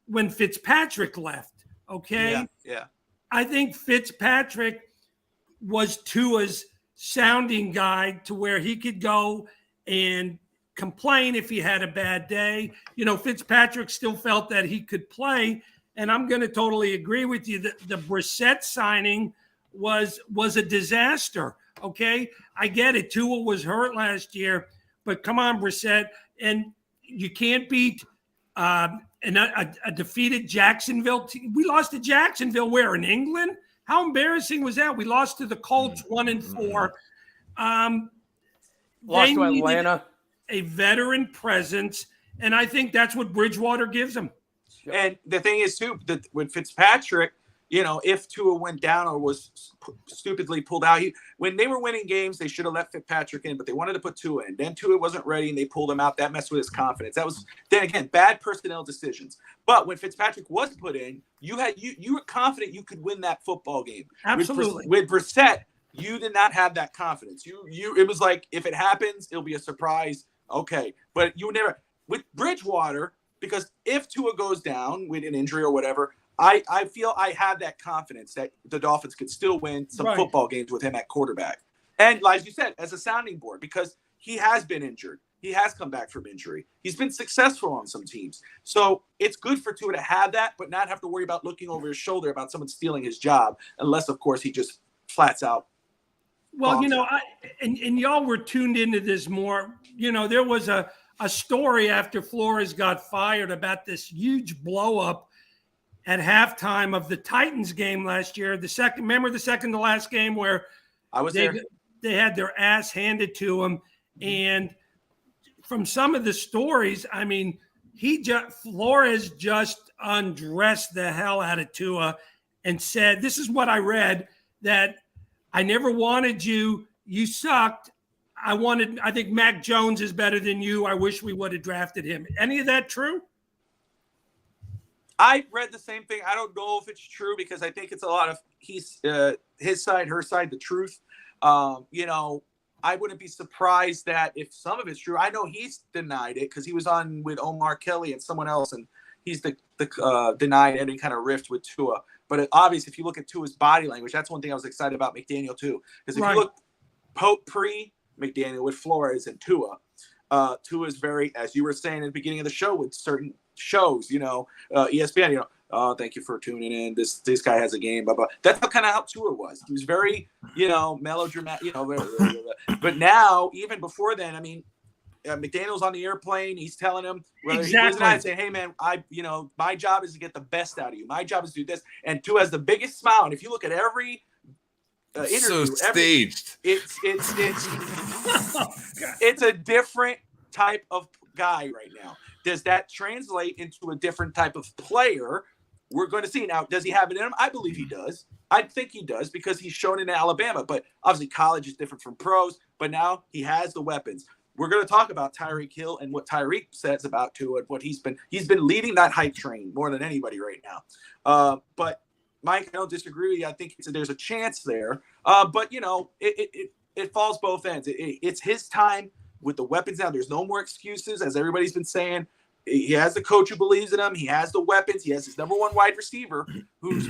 when Fitzpatrick left, okay? Yeah. I think Fitzpatrick was Tua's sounding guide to where he could go and complain if he had a bad day. Fitzpatrick still felt that he could play, and I'm going to totally agree with you that the Brissett signing was a disaster, okay? I get it. Tua was hurt last year, but come on, Brissett, and you can't beat a defeated Jacksonville team. We lost to Jacksonville where, in England? How embarrassing was that? We lost to the Colts 1-4. Lost to Atlanta. A veteran presence, and I think that's what Bridgewater gives them. And the thing is, too, that when Fitzpatrick, if Tua went down or was stupidly pulled out, when they were winning games, they should have let Fitzpatrick in, but they wanted to put Tua in. Then Tua wasn't ready, and they pulled him out. That messed with his confidence. That was, then again, bad personnel decisions. But when Fitzpatrick was put in, you were confident you could win that football game. Absolutely. With Brissett, you did not have that confidence. It was like, if it happens, it'll be a surprise. Okay. But you never with Bridgewater, because if Tua goes down with an injury or whatever, I feel I have that confidence that the Dolphins could still win some football games with him at quarterback. And like you said, as a sounding board, because he has been injured. He has come back from injury. He's been successful on some teams. So it's good for Tua to have that, but not have to worry about looking over his shoulder about someone stealing his job, unless, of course, he just flats out. Well, and y'all were tuned into this more. There was a story after Flores got fired about this huge blow up at halftime of the Titans game last year. The second to last game where I was there. They had their ass handed to them. And from some of the stories, I mean, Flores just undressed the hell out of Tua and said, this is what I read, that I never wanted you. You sucked. I think Mac Jones is better than you. I wish we would have drafted him. Any of that true? I read the same thing. I don't know if it's true because I think it's a lot of his side, her side, the truth. You know, I wouldn't be surprised that if some of it's true. I know he's denied it because he was on with Omar Kelly and someone else, and he's denied any kind of rift with Tua. But obviously, if you look at Tua's body language, that's one thing I was excited about McDaniel too. Because if you look pre-McDaniel with Flores and Tua, Tua is very, as you were saying at the beginning of the show with certain shows, you know, ESPN, you know, oh, thank you for tuning in. This guy has a game, blah, blah. That's kind of how Tua was. He was very, you know, melodramatic, you know. But now, even before then, I mean, McDaniel's on the airplane. He's telling him, exactly. He's saying, hey, man, my job is to get the best out of you. My job is to do this. And Tua has the biggest smile. And if you look at every interview, so staged. It's a different type of guy right now. Does that translate into a different type of player? We're going to see. Now, does he have it in him? I believe he does. I think he does because he's shown it in Alabama. But obviously, college is different from pros. But now he has the weapons. We're going to talk about Tyreek Hill and what Tyreek says about Tua and what he's been leading that hype train more than anybody right now. But Mike, I don't disagree with you. I think there's a chance there. But, you know, it falls both ends. It's his time with the weapons now. There's no more excuses, as everybody's been saying. He has the coach who believes in him. He has the weapons. He has his number one wide receiver who's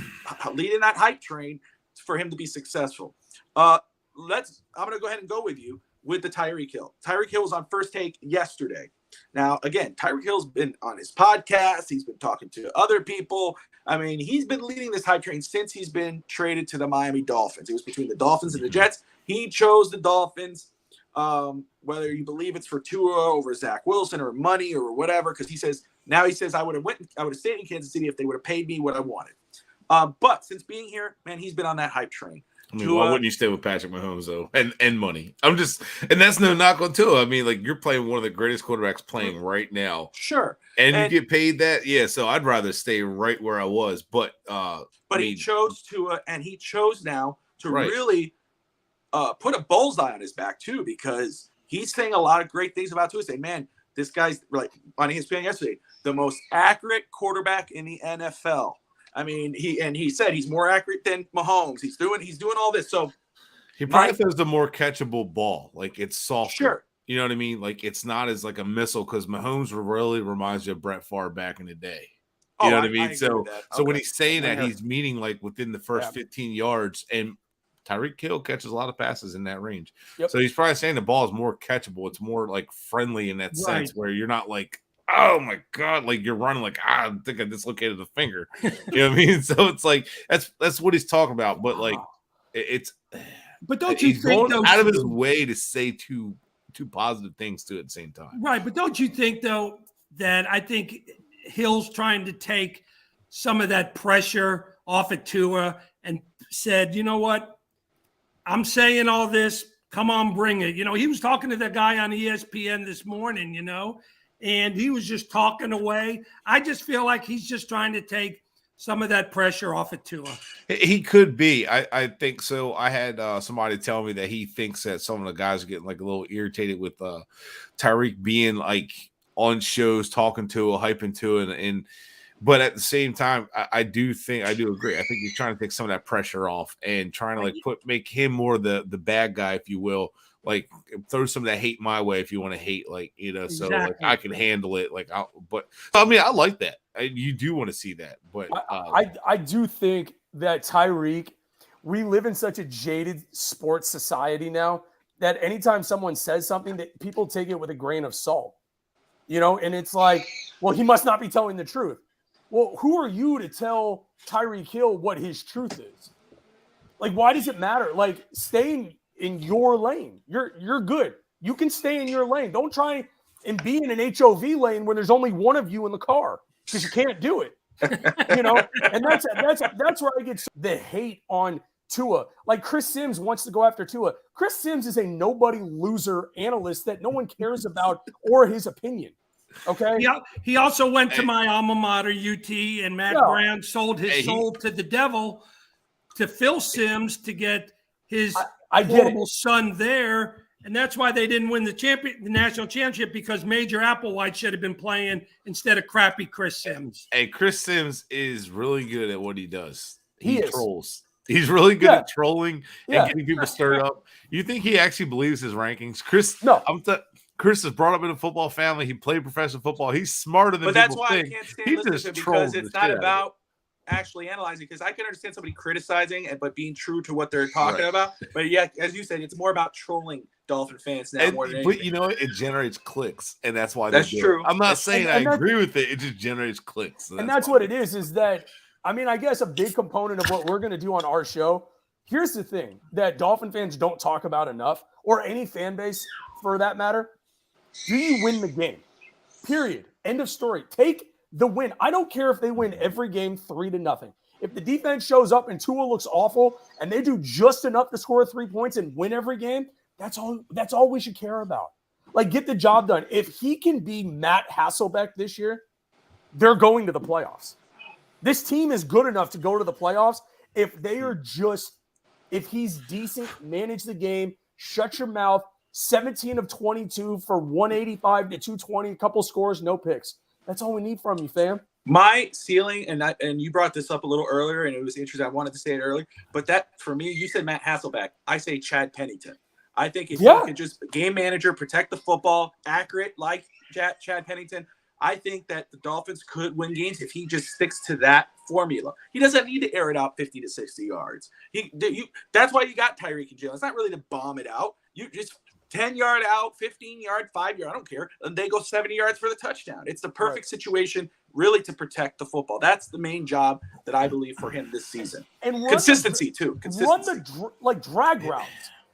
leading that hype train for him to be successful. I'm going to go ahead and go with you with the Tyreek Hill. Tyreek Hill was on First Take yesterday. Now, again, Tyreek Hill's been on his podcast. He's been talking to other people. I mean, he's been leading this hype train since he's been traded to the Miami Dolphins. It was between the Dolphins and the Jets. He chose the Dolphins. Whether you believe it's for Tua over Zach Wilson or money or whatever, because he says I would have stayed in Kansas City if they would have paid me what I wanted. But since being here, man, he's been on that hype train. I mean, why wouldn't you stay with Patrick Mahomes though? And money. And that's no knock on Tua. I mean, like, you're playing one of the greatest quarterbacks playing right now. Sure. And you get paid that, yeah. So I'd rather stay right where I was. But he chose Tua, and he chose now to really put a bullseye on his back too, because he's saying a lot of great things about Tua. Saying, man, this guy's, like on ESPN yesterday, the most accurate quarterback in the NFL. I mean, he said he's more accurate than Mahomes. He's doing all this. So he probably throws the more catchable ball. Like, it's softer. Sure. You know what I mean? Like, it's not as like a missile, because Mahomes really reminds you of Bret Favre back in the day. You know what I mean? So when he's saying that, he's meaning like within the first 15 yards, and Tyreek Hill catches a lot of passes in that range. Yep. So he's probably saying the ball is more catchable. It's more like friendly in that sense, where you're not like, oh my God, like you're running like, I think I dislocated the finger. You know what I mean? So it's like, that's what he's talking about. But like, but don't you think going out of his way to say two positive things too at the same time? Right. But don't you think though that I think Hill's trying to take some of that pressure off of Tua and said, you know what? I'm saying all this. Come on, bring it. You know, he was talking to that guy on ESPN this morning, you know, and he was just talking away. I just feel like he's just trying to take some of that pressure off of Tua. He could be. I think so. I had somebody tell me that he thinks that some of the guys are getting like a little irritated with Tyreek being like on shows, talking to, hyping to, and but at the same time, I do agree. I think he's trying to take some of that pressure off and trying to like make him more the bad guy, if you will. Like, throw some of that hate my way if you want to hate, like, you know, so like, I can handle it. Like, but I mean, I like that. You do want to see that, but I do think that Tyreek, we live in such a jaded sports society now that anytime someone says something, that people take it with a grain of salt, you know, and it's like, well, he must not be telling the truth. Well, who are you to tell Tyreek Hill what his truth is? Like, why does it matter? Like, stay in your lane. You're good. You can stay in your lane. Don't try and be in an HOV lane when there's only one of you in the car, because you can't do it. You know, and that's where I get the hate on Tua. Like, Chris Sims wants to go after Tua. Chris Sims is a nobody loser analyst that no one cares about or his opinion. Okay. Yeah. He also went to my alma mater, UT, and Matt Brown sold his soul to the devil to Phil Sims to get his horrible son there. And that's why they didn't win the national championship, because Major Applewhite should have been playing instead of crappy Chris Sims. Hey, Chris Sims is really good at what he does. He trolls. He's really good Yeah. at trolling Yeah. and getting people stirred up. You think he actually believes his rankings? Chris, No. Chris is brought up in a football family. He played professional football. He's smarter than But that's people why think. I can't stand He listening just to him trolls because it's the not shit out of it. about actually analyzing. Because I can understand somebody criticizing but being true to what they're talking about. But yeah, as you said, it's more about trolling Dolphin fans now more than anything. But you know what? It generates clicks, and that's why That's they do true. it. I'm not saying I and agree with it. It just generates clicks. And that's what it is that, I mean, I guess a big component of what we're going to do on our show, here's the thing that Dolphin fans don't talk about enough, or any fan base for that matter. Do you win the game? Period. End of story. Take the win. I don't care if they win every game 3-0. If the defense shows up and Tua looks awful and they do just enough to score 3 points and win every game, that's all we should care about. Like, get the job done. If he can be Matt Hasselbeck this year, they're going to the playoffs. This team is good enough to go to the playoffs if he's decent, manage the game, shut your mouth, 17 of 22 for 185 to 220, a couple scores, no picks. That's all we need from you, fam. My ceiling, and you brought this up a little earlier, and it was interesting. I wanted to say it earlier, but that for me, you said Matt Hasselbeck. I say Chad Pennington. I think if you could just game manager, protect the football, accurate like Chad Pennington, I think that the Dolphins could win games if he just sticks to that formula. He doesn't need to air it out 50 to 60 yards. That's why you got Tyreek and Jalen. It's not really to bomb it out. You just 10-yard out, 15-yard, 5-yard, I don't care. And they go 70 yards for the touchdown. It's the perfect situation really to protect the football. That's the main job that I believe for him this season. And consistency, too. Consistency. Run the drag routes.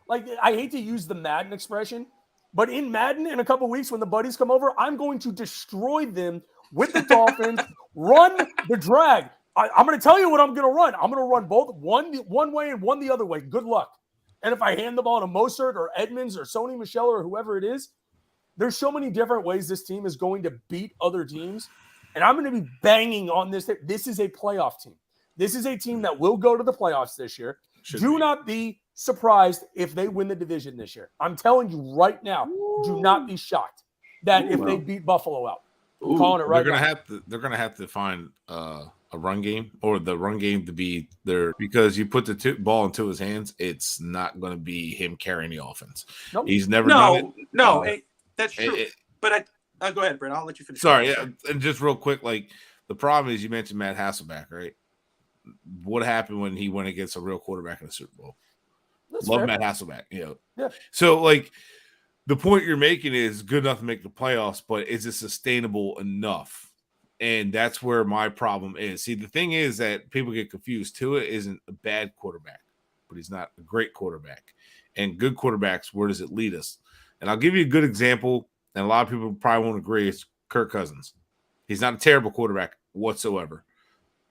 Like, I hate to use the Madden expression, but in Madden, in a couple weeks when the buddies come over, I'm going to destroy them with the Dolphins, run the drag. I'm going to tell you what I'm going to run. I'm going to run both one way and one the other way. Good luck. And if I hand the ball to Mostert or Edmonds or Sony Michel or whoever it is, there's so many different ways this team is going to beat other teams. And I'm going to be banging on this. This is a playoff team. This is a team that will go to the playoffs this year. Do not be surprised if they win the division this year. I'm telling you right now, do not be shocked that if they beat Buffalo out. I'm calling it right now. They're gonna have to find a run game, or the run game to be there, because you put the ball into his hands, it's not going to be him carrying the offense. Nope. He's never done it. No, that's true. But go ahead, Brent. I'll let you finish. Sorry, yeah, and just real quick, like the problem is you mentioned Matt Hasselbeck, right? What happened when he went against a real quarterback in the Super Bowl? Love Matt Hasselbeck, Yeah. So, like, the point you're making is good enough to make the playoffs, but is it sustainable enough? And that's where my problem is. See, the thing is that people get confused. Tua isn't a bad quarterback, but he's not a great quarterback. And good quarterbacks, where does it lead us? And I'll give you a good example, and a lot of people probably won't agree. It's Kirk Cousins. He's not a terrible quarterback whatsoever,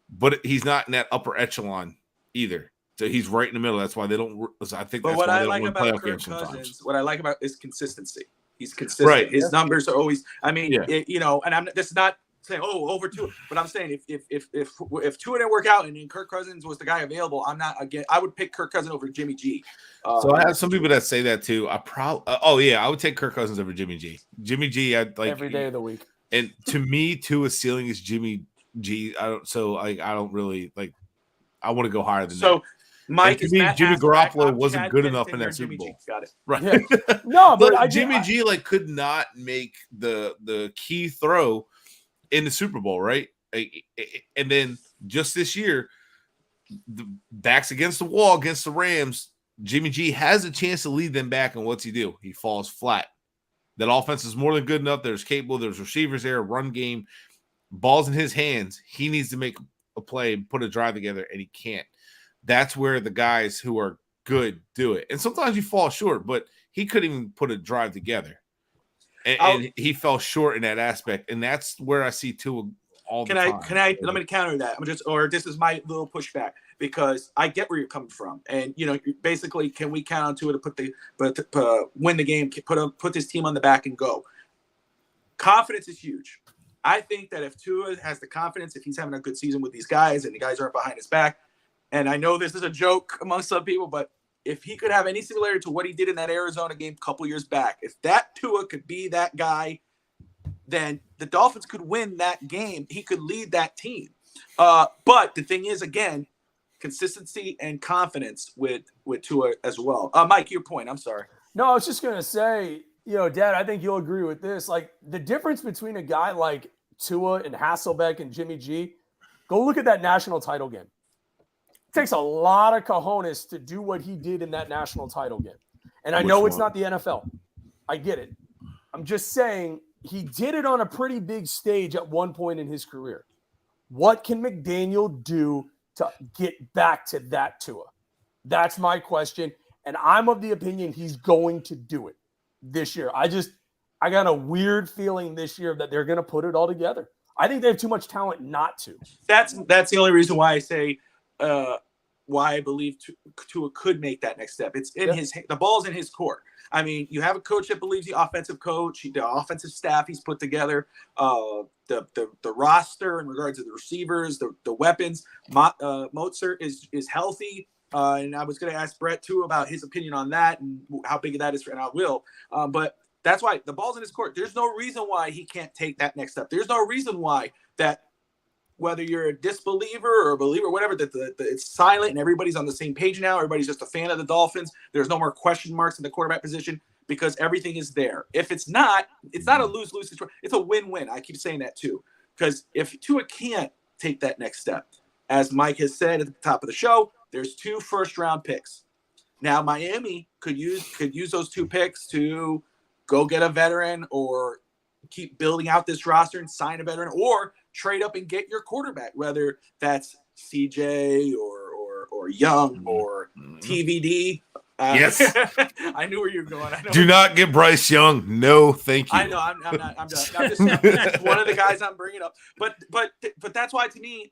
but he's not in that upper echelon either. So he's right in the middle. That's why they don't. I think. But that's what why I they like don't about win playoff Kirk games sometimes. Cousins, what I like about is consistency. He's consistent. Right. His numbers are always. I mean, Yeah. And this is not saying over Tua, but I'm saying if Tua didn't work out and then Kirk Cousins was the guy available, I would pick Kirk Cousins over Jimmy G. So I have some people that say that too. I would take Kirk Cousins over Jimmy G. Jimmy G, I'd like every day of the week. And to me, Tua's ceiling is Jimmy G. I don't really like. I want to go higher than that. So, Mike, to me, Jimmy Garoppolo wasn't good enough in that Super Bowl. Got it. Right. Yeah. No, but Jimmy G could not make the key throw in the Super Bowl, right? And then just this year, the backs against the wall against the Rams, Jimmy G has a chance to lead them back, and what's he do? He falls flat. That offense is more than good enough. There's capable. There's receivers there. Run game. Ball's in his hands. He needs to make a play and put a drive together, and he can't. That's where the guys who are good do it. And sometimes you fall short, but he couldn't even put a drive together. And he fell short in that aspect. And that's where I see Tua all the time. Let me counter that. This is my little pushback, because I get where you're coming from. And, basically, can we count on Tua to win the game, put this team on the back and go? Confidence is huge. I think that if Tua has the confidence, if he's having a good season with these guys and the guys aren't behind his back, and I know this is a joke among some people, but if he could have any similarity to what he did in that Arizona game a couple years back, if that Tua could be that guy, then the Dolphins could win that game. He could lead that team. But the thing is, again, consistency and confidence with Tua as well. Mike, your point. I'm sorry. No, I was just going to say, Dad, I think you'll agree with this. Like, the difference between a guy like Tua and Hasselbeck and Jimmy G, go look at that national title game. It takes a lot of cojones to do what he did in that national title game. And I know it's not the NFL. I get it. I'm just saying he did it on a pretty big stage at one point in his career. What can McDaniel do to get back to that Tua? That's my question. And I'm of the opinion he's going to do it this year. I got a weird feeling this year that they're going to put it all together. I think they have too much talent not to. That's the only reason why I say why I believe Tua could make that next step. It's in the ball's in his court. I mean, you have a coach that believes, the offensive coach, the offensive staff he's put together, the roster in regards to the receivers, the weapons. Mostert is healthy. And I was going to ask Bret too about his opinion on that and how big that is, and I will. But that's why the ball's in his court. There's no reason why he can't take that next step. There's no reason why that, whether you're a disbeliever or a believer, whatever, that it's silent and everybody's on the same page now. Everybody's just a fan of the Dolphins. There's no more question marks in the quarterback position because everything is there. If it's not a lose-lose situation. It's a win-win. I keep saying that too. Because if Tua can't take that next step, as Mike has said at the top of the show, there's 2 first-round picks. Now, Miami could use those 2 picks to go get a veteran or keep building out this roster and sign a veteran, or trade up and get your quarterback, whether that's CJ or Young or TVD. Yes. I knew where you were going. Do not get Bryce Young. No, thank you. I know. I'm not. I'm just that's one of the guys I'm bringing up. But that's why, to me,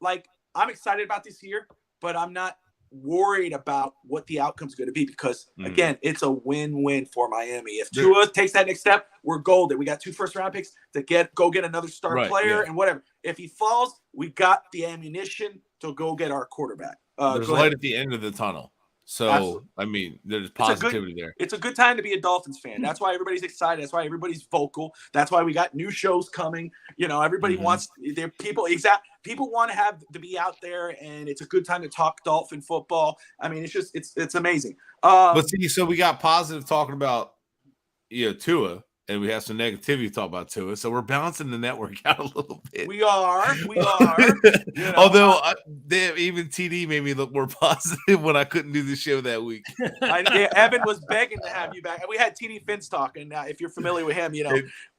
like, I'm excited about this year, but I'm not worried about what the outcome's going to be because, again, it's a win-win for Miami. If Tua takes that next step, we're golden. We got 2 first-round picks to go get another star player and whatever. If he falls, we got the ammunition to go get our quarterback. There's light at the end of the tunnel. So, absolutely. I mean, there's positivity there. It's a good time to be a Dolphins fan. That's why everybody's excited. That's why everybody's vocal. That's why we got new shows coming. Everybody wants their people. People want to be out there, and it's a good time to talk Dolphin football. I mean, it's amazing. But see, so we got positive talking about Tua, and we have some negativity to talk about Tua. So we're balancing the network out a little bit. We are. Although even TD made me look more positive when I couldn't do the show that week. Evan was begging to have you back. We had TD Finns talking. If you're familiar with him,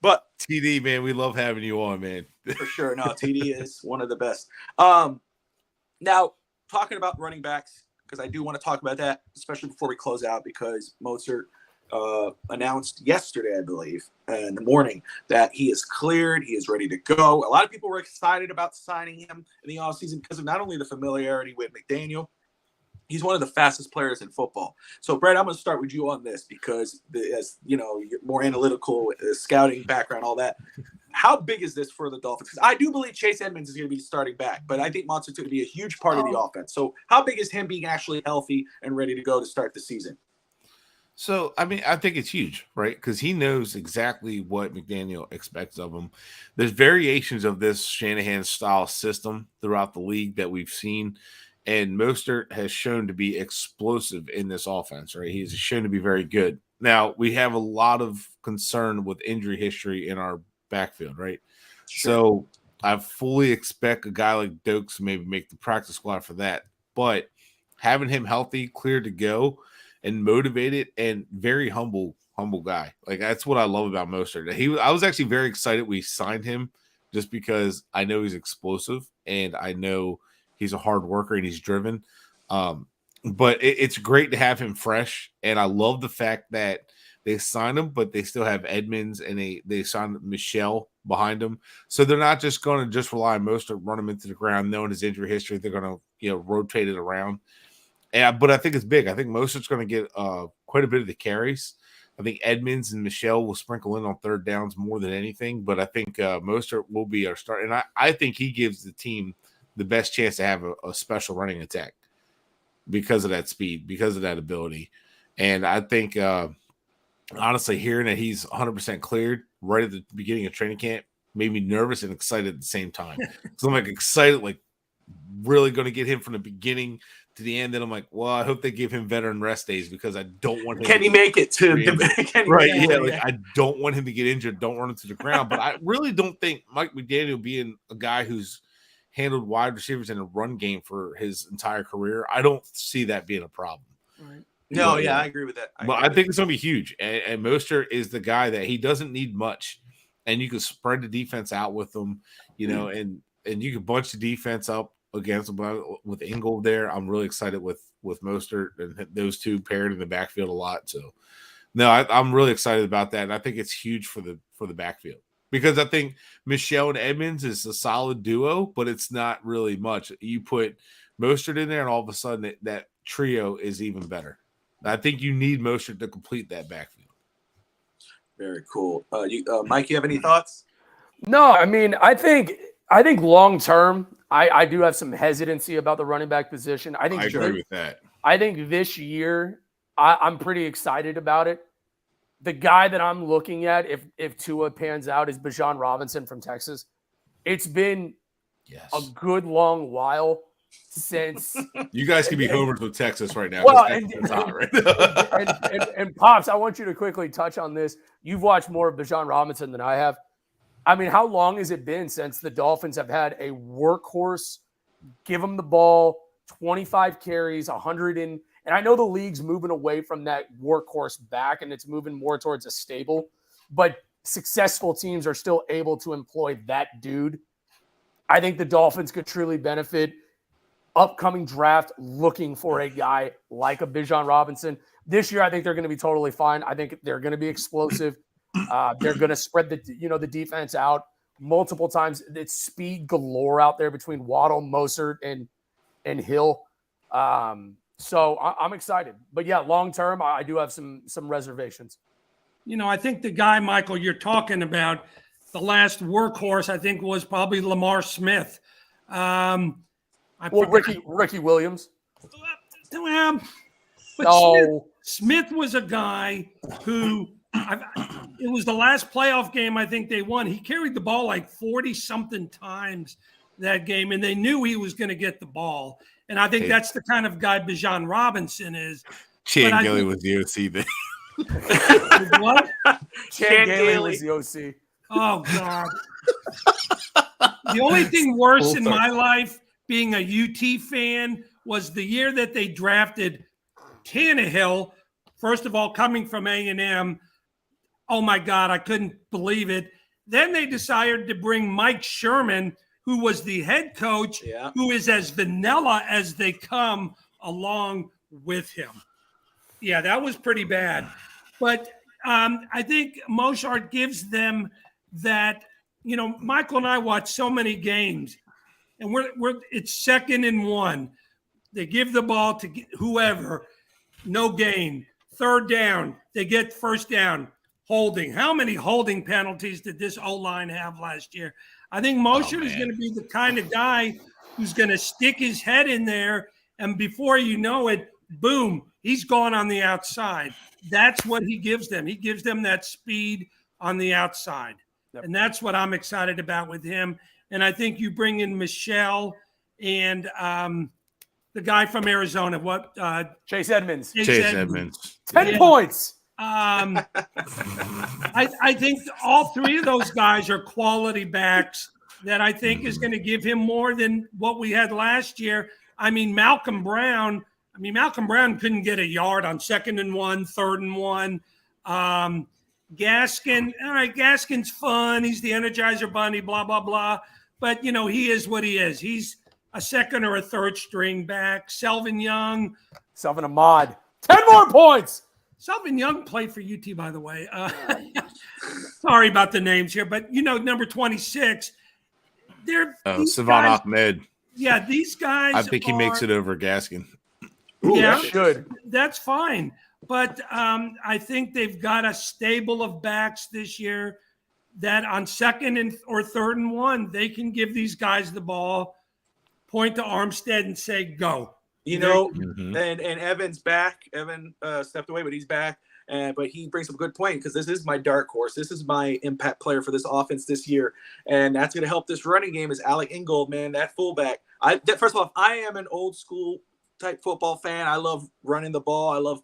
But TD, man, we love having you on, man. For sure. No, TD is one of the best. Now, talking about running backs, because I do want to talk about that, especially before we close out, because Mostert announced yesterday, I believe, in the morning, that he is cleared. He is ready to go. A lot of people were excited about signing him in the offseason because of not only the familiarity with McDaniel, he's one of the fastest players in football. So, Brett, I'm going to start with you on this because, as you're more analytical, scouting background, all that. How big is this for the Dolphins? Because I do believe Chase Edmonds is going to be starting back, but I think Mostert's going to be a huge part of the offense. So, how big is him being actually healthy and ready to go to start the season? So, I mean, I think it's huge, right? Because he knows exactly what McDaniel expects of him. There's variations of this Shanahan-style system throughout the league that we've seen, and Mostert has shown to be explosive in this offense, right? He's shown to be very good. Now, we have a lot of concern with injury history in our backfield, right? Sure. So, I fully expect a guy like Dokes to maybe make the practice squad for that. But having him healthy, clear to go, and motivated and very humble guy. Like, that's what I love about Mostert. I was actually very excited we signed him just because I know he's explosive and I know he's a hard worker and he's driven. But it's great to have him fresh. And I love the fact that they signed him, but they still have Edmonds and they signed Michelle behind him. So they're not just going to just rely on Mostert, run him into the ground, knowing his injury history. They're going to, rotate it around. But I think it's big. I think Mostert's going to get quite a bit of the carries. I think Edmonds and Michelle will sprinkle in on third downs more than anything. But I think Mostert will be our start. And I think he gives the team the best chance to have a special running attack because of that speed, because of that ability. And I think, honestly, hearing that he's 100% cleared right at the beginning of training camp made me nervous and excited at the same time. So I'm excited, really going to get him from the beginning to the end. And I'm like, well, I hope they give him veteran rest days because I don't want him. Can he make it to right? Yeah, like I don't want him to get injured. Don't run him to the ground. But I really don't think Mike McDaniel being a guy who's handled wide receivers in a run game for his entire career, I don't see that being a problem. Right. No, I agree with that. I think it's going to be huge. And Mostert is the guy that he doesn't need much, and you can spread the defense out with him, and you can bunch the defense up against him with Ingle there. I'm really excited with Mostert and those two paired in the backfield a lot. So, no, I'm really excited about that, and I think it's huge for the backfield because I think Michelle and Edmonds is a solid duo, but it's not really much. You put Mostert in there, and all of a sudden that trio is even better. I think you need Mostert to complete that backfield. Very cool. Mike, you have any thoughts? No, I mean, I think long term, I do have some hesitancy about the running back position. I agree with that. I think this year, I'm pretty excited about it. The guy that I'm looking at, if Tua pans out, is Bijan Robinson from Texas. It's been a good long while since you guys can be homers with Texas right now. Well, and Pops, I want you to quickly touch on this. You've watched more of Bijan Robinson than I have. I mean, how long has it been since the Dolphins have had a workhorse, give them the ball, 25 carries, 100 and I know the league's moving away from that workhorse back and it's moving more towards a stable, but successful teams are still able to employ that dude. I think the Dolphins could truly benefit upcoming draft looking for a guy like a Bijan Robinson. This year, I think they're going to be totally fine. I think they're going to be explosive. They're going to spread the defense out multiple times. It's speed galore out there between Waddle, Mostert, and Hill. So I'm excited. But yeah, long term, I do have some reservations. I think the guy, Michael, you're talking about, the last workhorse, I think, was probably Lamar Smith. Ricky Williams. But Smith was a guy who it was the last playoff game I think they won. He carried the ball like 40-something times that game, and they knew he was going to get the ball. And I think that's the kind of guy Bijan Robinson is. Chan Gailey was the OC then. What? Chan Gailey was the OC. Oh, God. The only thing worse in my life being a UT fan was the year that they drafted Tannehill, first of all, coming from A&M. Oh, my God, I couldn't believe it. Then they decided to bring Mike Sherman, who was the head coach, who is as vanilla as they come, along with him. Yeah, that was pretty bad. But I think Mostert gives them that, Michael and I watch so many games, and it's 2nd and 1. They give the ball to whoever, no gain. 3rd down, they get 1st down, holding. How many holding penalties did this O-line have last year? I think Mostert is going to be the kind of guy who's going to stick his head in there, and before you know it, boom, he's gone on the outside. That's what he gives them. He gives them that speed on the outside. Yep. And that's what I'm excited about with him. And I think you bring in Michelle and the guy from Arizona. Chase Edmonds. Chase Edmonds. 10 points. I think all 3 of those guys are quality backs that I think is going to give him more than what we had last year. I mean, Malcolm Brown couldn't get a yard on 2nd and 1, 3rd and 1. Gaskin, all right, Gaskin's fun. He's the Energizer Bunny, blah, blah, blah. But, he is what he is. He's a 2nd or a 3rd string back. Selvin Ahmed. 10 more points. Selvin Young played for UT, by the way. Sorry about the names here, but, number 26. Savannah Ahmed. Yeah, these guys. I think he makes it over Gaskin. Yeah, should. That's fine. But I think they've got a stable of backs this year that on 2nd or 3rd and 1, they can give these guys the ball, point to Armstead and say, go. And Evan's back. Evan stepped away, but he's back. But he brings up a good point because this is my dark horse. This is my impact player for this offense this year. And that's going to help this running game is Alec Ingold, man, that fullback. First of all, I am an old school type football fan. I love running the ball. I love,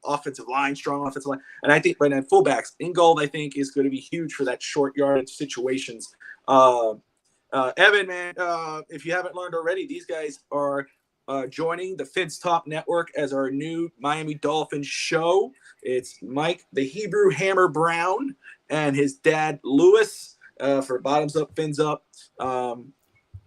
offensive line, strong offensive line. And I think right now fullbacks, Ingold, I think, is going to be huge for that short yardage situations. Evan, man, if you haven't learned already, these guys are joining the Fins Talk Network as our new Miami Dolphins show. It's Mike, the Hebrew Hammer Brown, and his dad, Lewis, for Bottoms Up, Fins Up.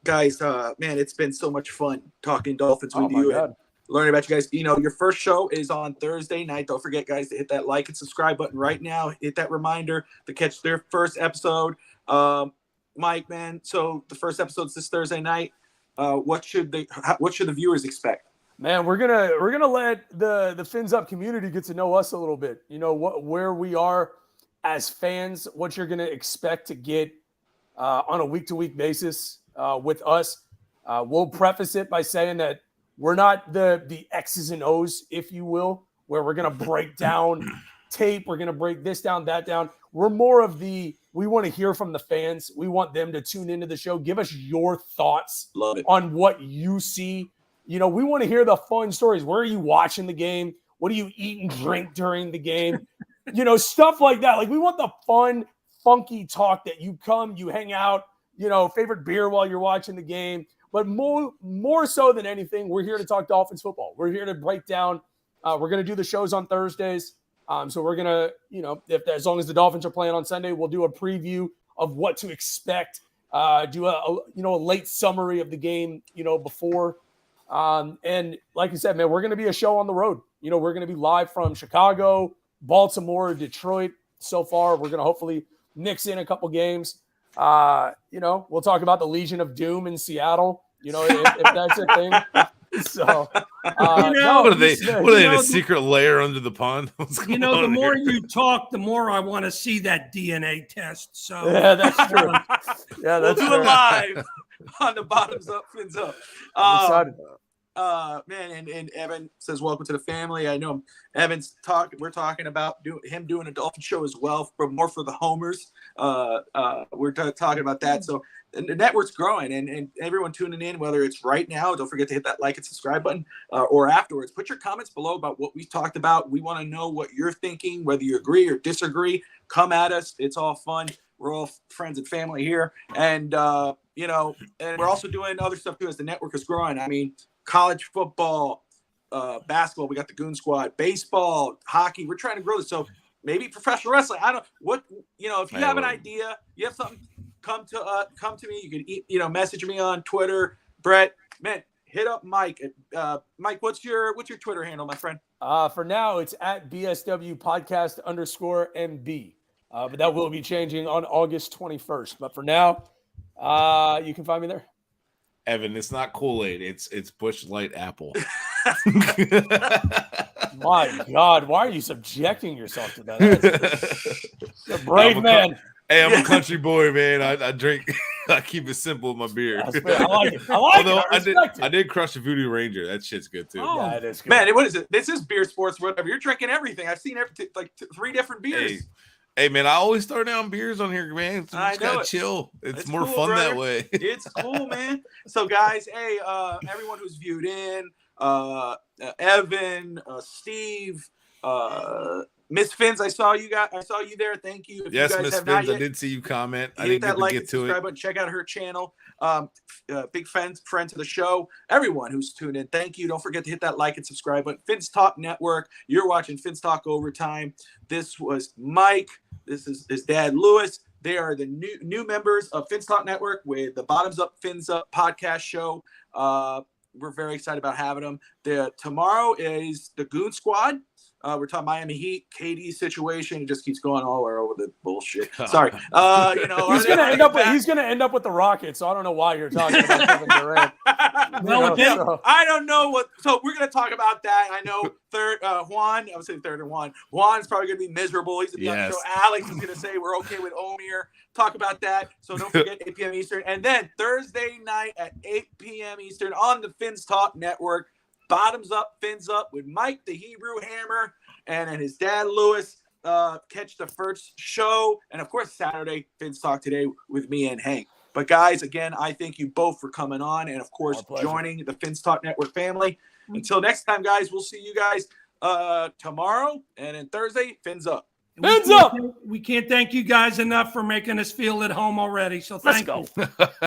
Guys, man, it's been so much fun talking Dolphins with you and learning about you guys. Your first show is on Thursday night. Don't forget, guys, to hit that like and subscribe button right now. Hit that reminder to catch their first episode. Mike, man, so the first episode's this Thursday night. What should the viewers expect? Man, we're gonna let the Fins Up community get to know us a little bit. Where we are as fans, what you're gonna expect to get on a week-to-week basis with us. We'll preface it by saying that we're not the X's and O's, if you will, where we're gonna break down tape. We're gonna break this down, that down. We're more of we want to hear from the fans. We want them to tune into the show. Give us your thoughts on what you see. We want to hear the fun stories. Where are you watching the game? What do you eat and drink during the game? Stuff like that. Like, we want the fun, funky talk that you come, you hang out, favorite beer while you're watching the game. But more so than anything, we're here to talk Dolphins football. We're here to break down. We're going to do the shows on Thursdays. So we're going to, as long as the Dolphins are playing on Sunday, we'll do a preview of what to expect, do a late summary of the game, before. And like I said, man, we're going to be a show on the road. We're going to be live from Chicago, Baltimore, Detroit. So far, we're going to hopefully mix in a couple games. We'll talk about the Legion of Doom in Seattle, if that's a thing. So, what are they in a secret lair under the pond? The more you talk, the more I want to see that DNA test. So yeah, that's true. Yeah, that's we'll do it live on the Bottoms Up, Fins Up. I'm excited. Man, and Evan says welcome to the family. I know Evan's we're talking about him doing a Dolphin show as well, but more for the homers. We're talking about that. So the network's growing, and everyone tuning in, whether it's right now, don't forget to hit that like and subscribe button, or afterwards. Put your comments below about what we talked about. We want to know what you're thinking, whether you agree or disagree. Come at us. It's all fun. We're all friends and family here, and and we're also doing other stuff too as the network is growing. I mean, college football, basketball, we got the Goon Squad, baseball, hockey. We're trying to grow this. So maybe professional wrestling. I don't if you have an idea, you have something, come to me. You can message me on Twitter. Bret, man, hit up Mike. Mike, what's your Twitter handle, my friend? For now, it's at BSW podcast _MB. But that will be changing on August 21st. But for now, you can find me there. Evan, it's not Kool-Aid. It's Busch Light Apple. My God, why are you subjecting yourself to that? You're a brave man. Hey, I'm a country boy, man. I drink. I keep it simple with my beer. I like it. Although I did crush the Voodoo Ranger. That shit's good too. Oh, yeah, it is good. Man, what is it? This is beer sports, whatever. You're drinking everything. I've seen three different beers. Hey, man, I always throw down beers on here, man. So I know. Chill. It's more cool, fun brother. that way. It's cool, man. So, guys, hey, everyone who's viewed in, Evan, Steve, Miss Fins, I saw you there. Thank you. If yes, you guys Miss have Fins, not yet, I did see you comment. I hit didn't that like and get to subscribe it. button. Check out her channel. Big friend to the show. Everyone who's tuned in, thank you. Don't forget to hit that like and subscribe button. Fins Talk Network. You're watching Fins Talk Overtime. This was Mike. This is his dad, Lewis. They are the new members of Fins Talk Network with the Bottoms Up, Fins Up podcast show. We're very excited about having them. Tomorrow is the Goon Squad. We're talking Miami Heat, KD situation. It just keeps going all over the bullshit. Sorry. He's gonna end up with the Rockets. So I don't know why you're talking about Kevin Durant. I don't know what. So we're gonna talk about that. I know Juan. I was saying third and Juan. Juan's probably gonna be miserable. He's a young show. Alex is gonna say we're okay with Omir. Talk about that. So don't forget 8 p.m. Eastern, and then Thursday night at 8 p.m. Eastern on the Fins Talk Network. Bottoms Up, Fins Up with Mike, the Hebrew Hammer, and then his dad, Lewis. Catch the first show. And, of course, Saturday, Fins Talk Today with me and Hank. But, guys, again, I thank you both for coming on and, of course, joining the Fins Talk Network family. Until next time, guys, we'll see you guys tomorrow. And then Thursday, Fins Up. Fins Up! We can't thank you guys enough for making us feel at home already. So thank you.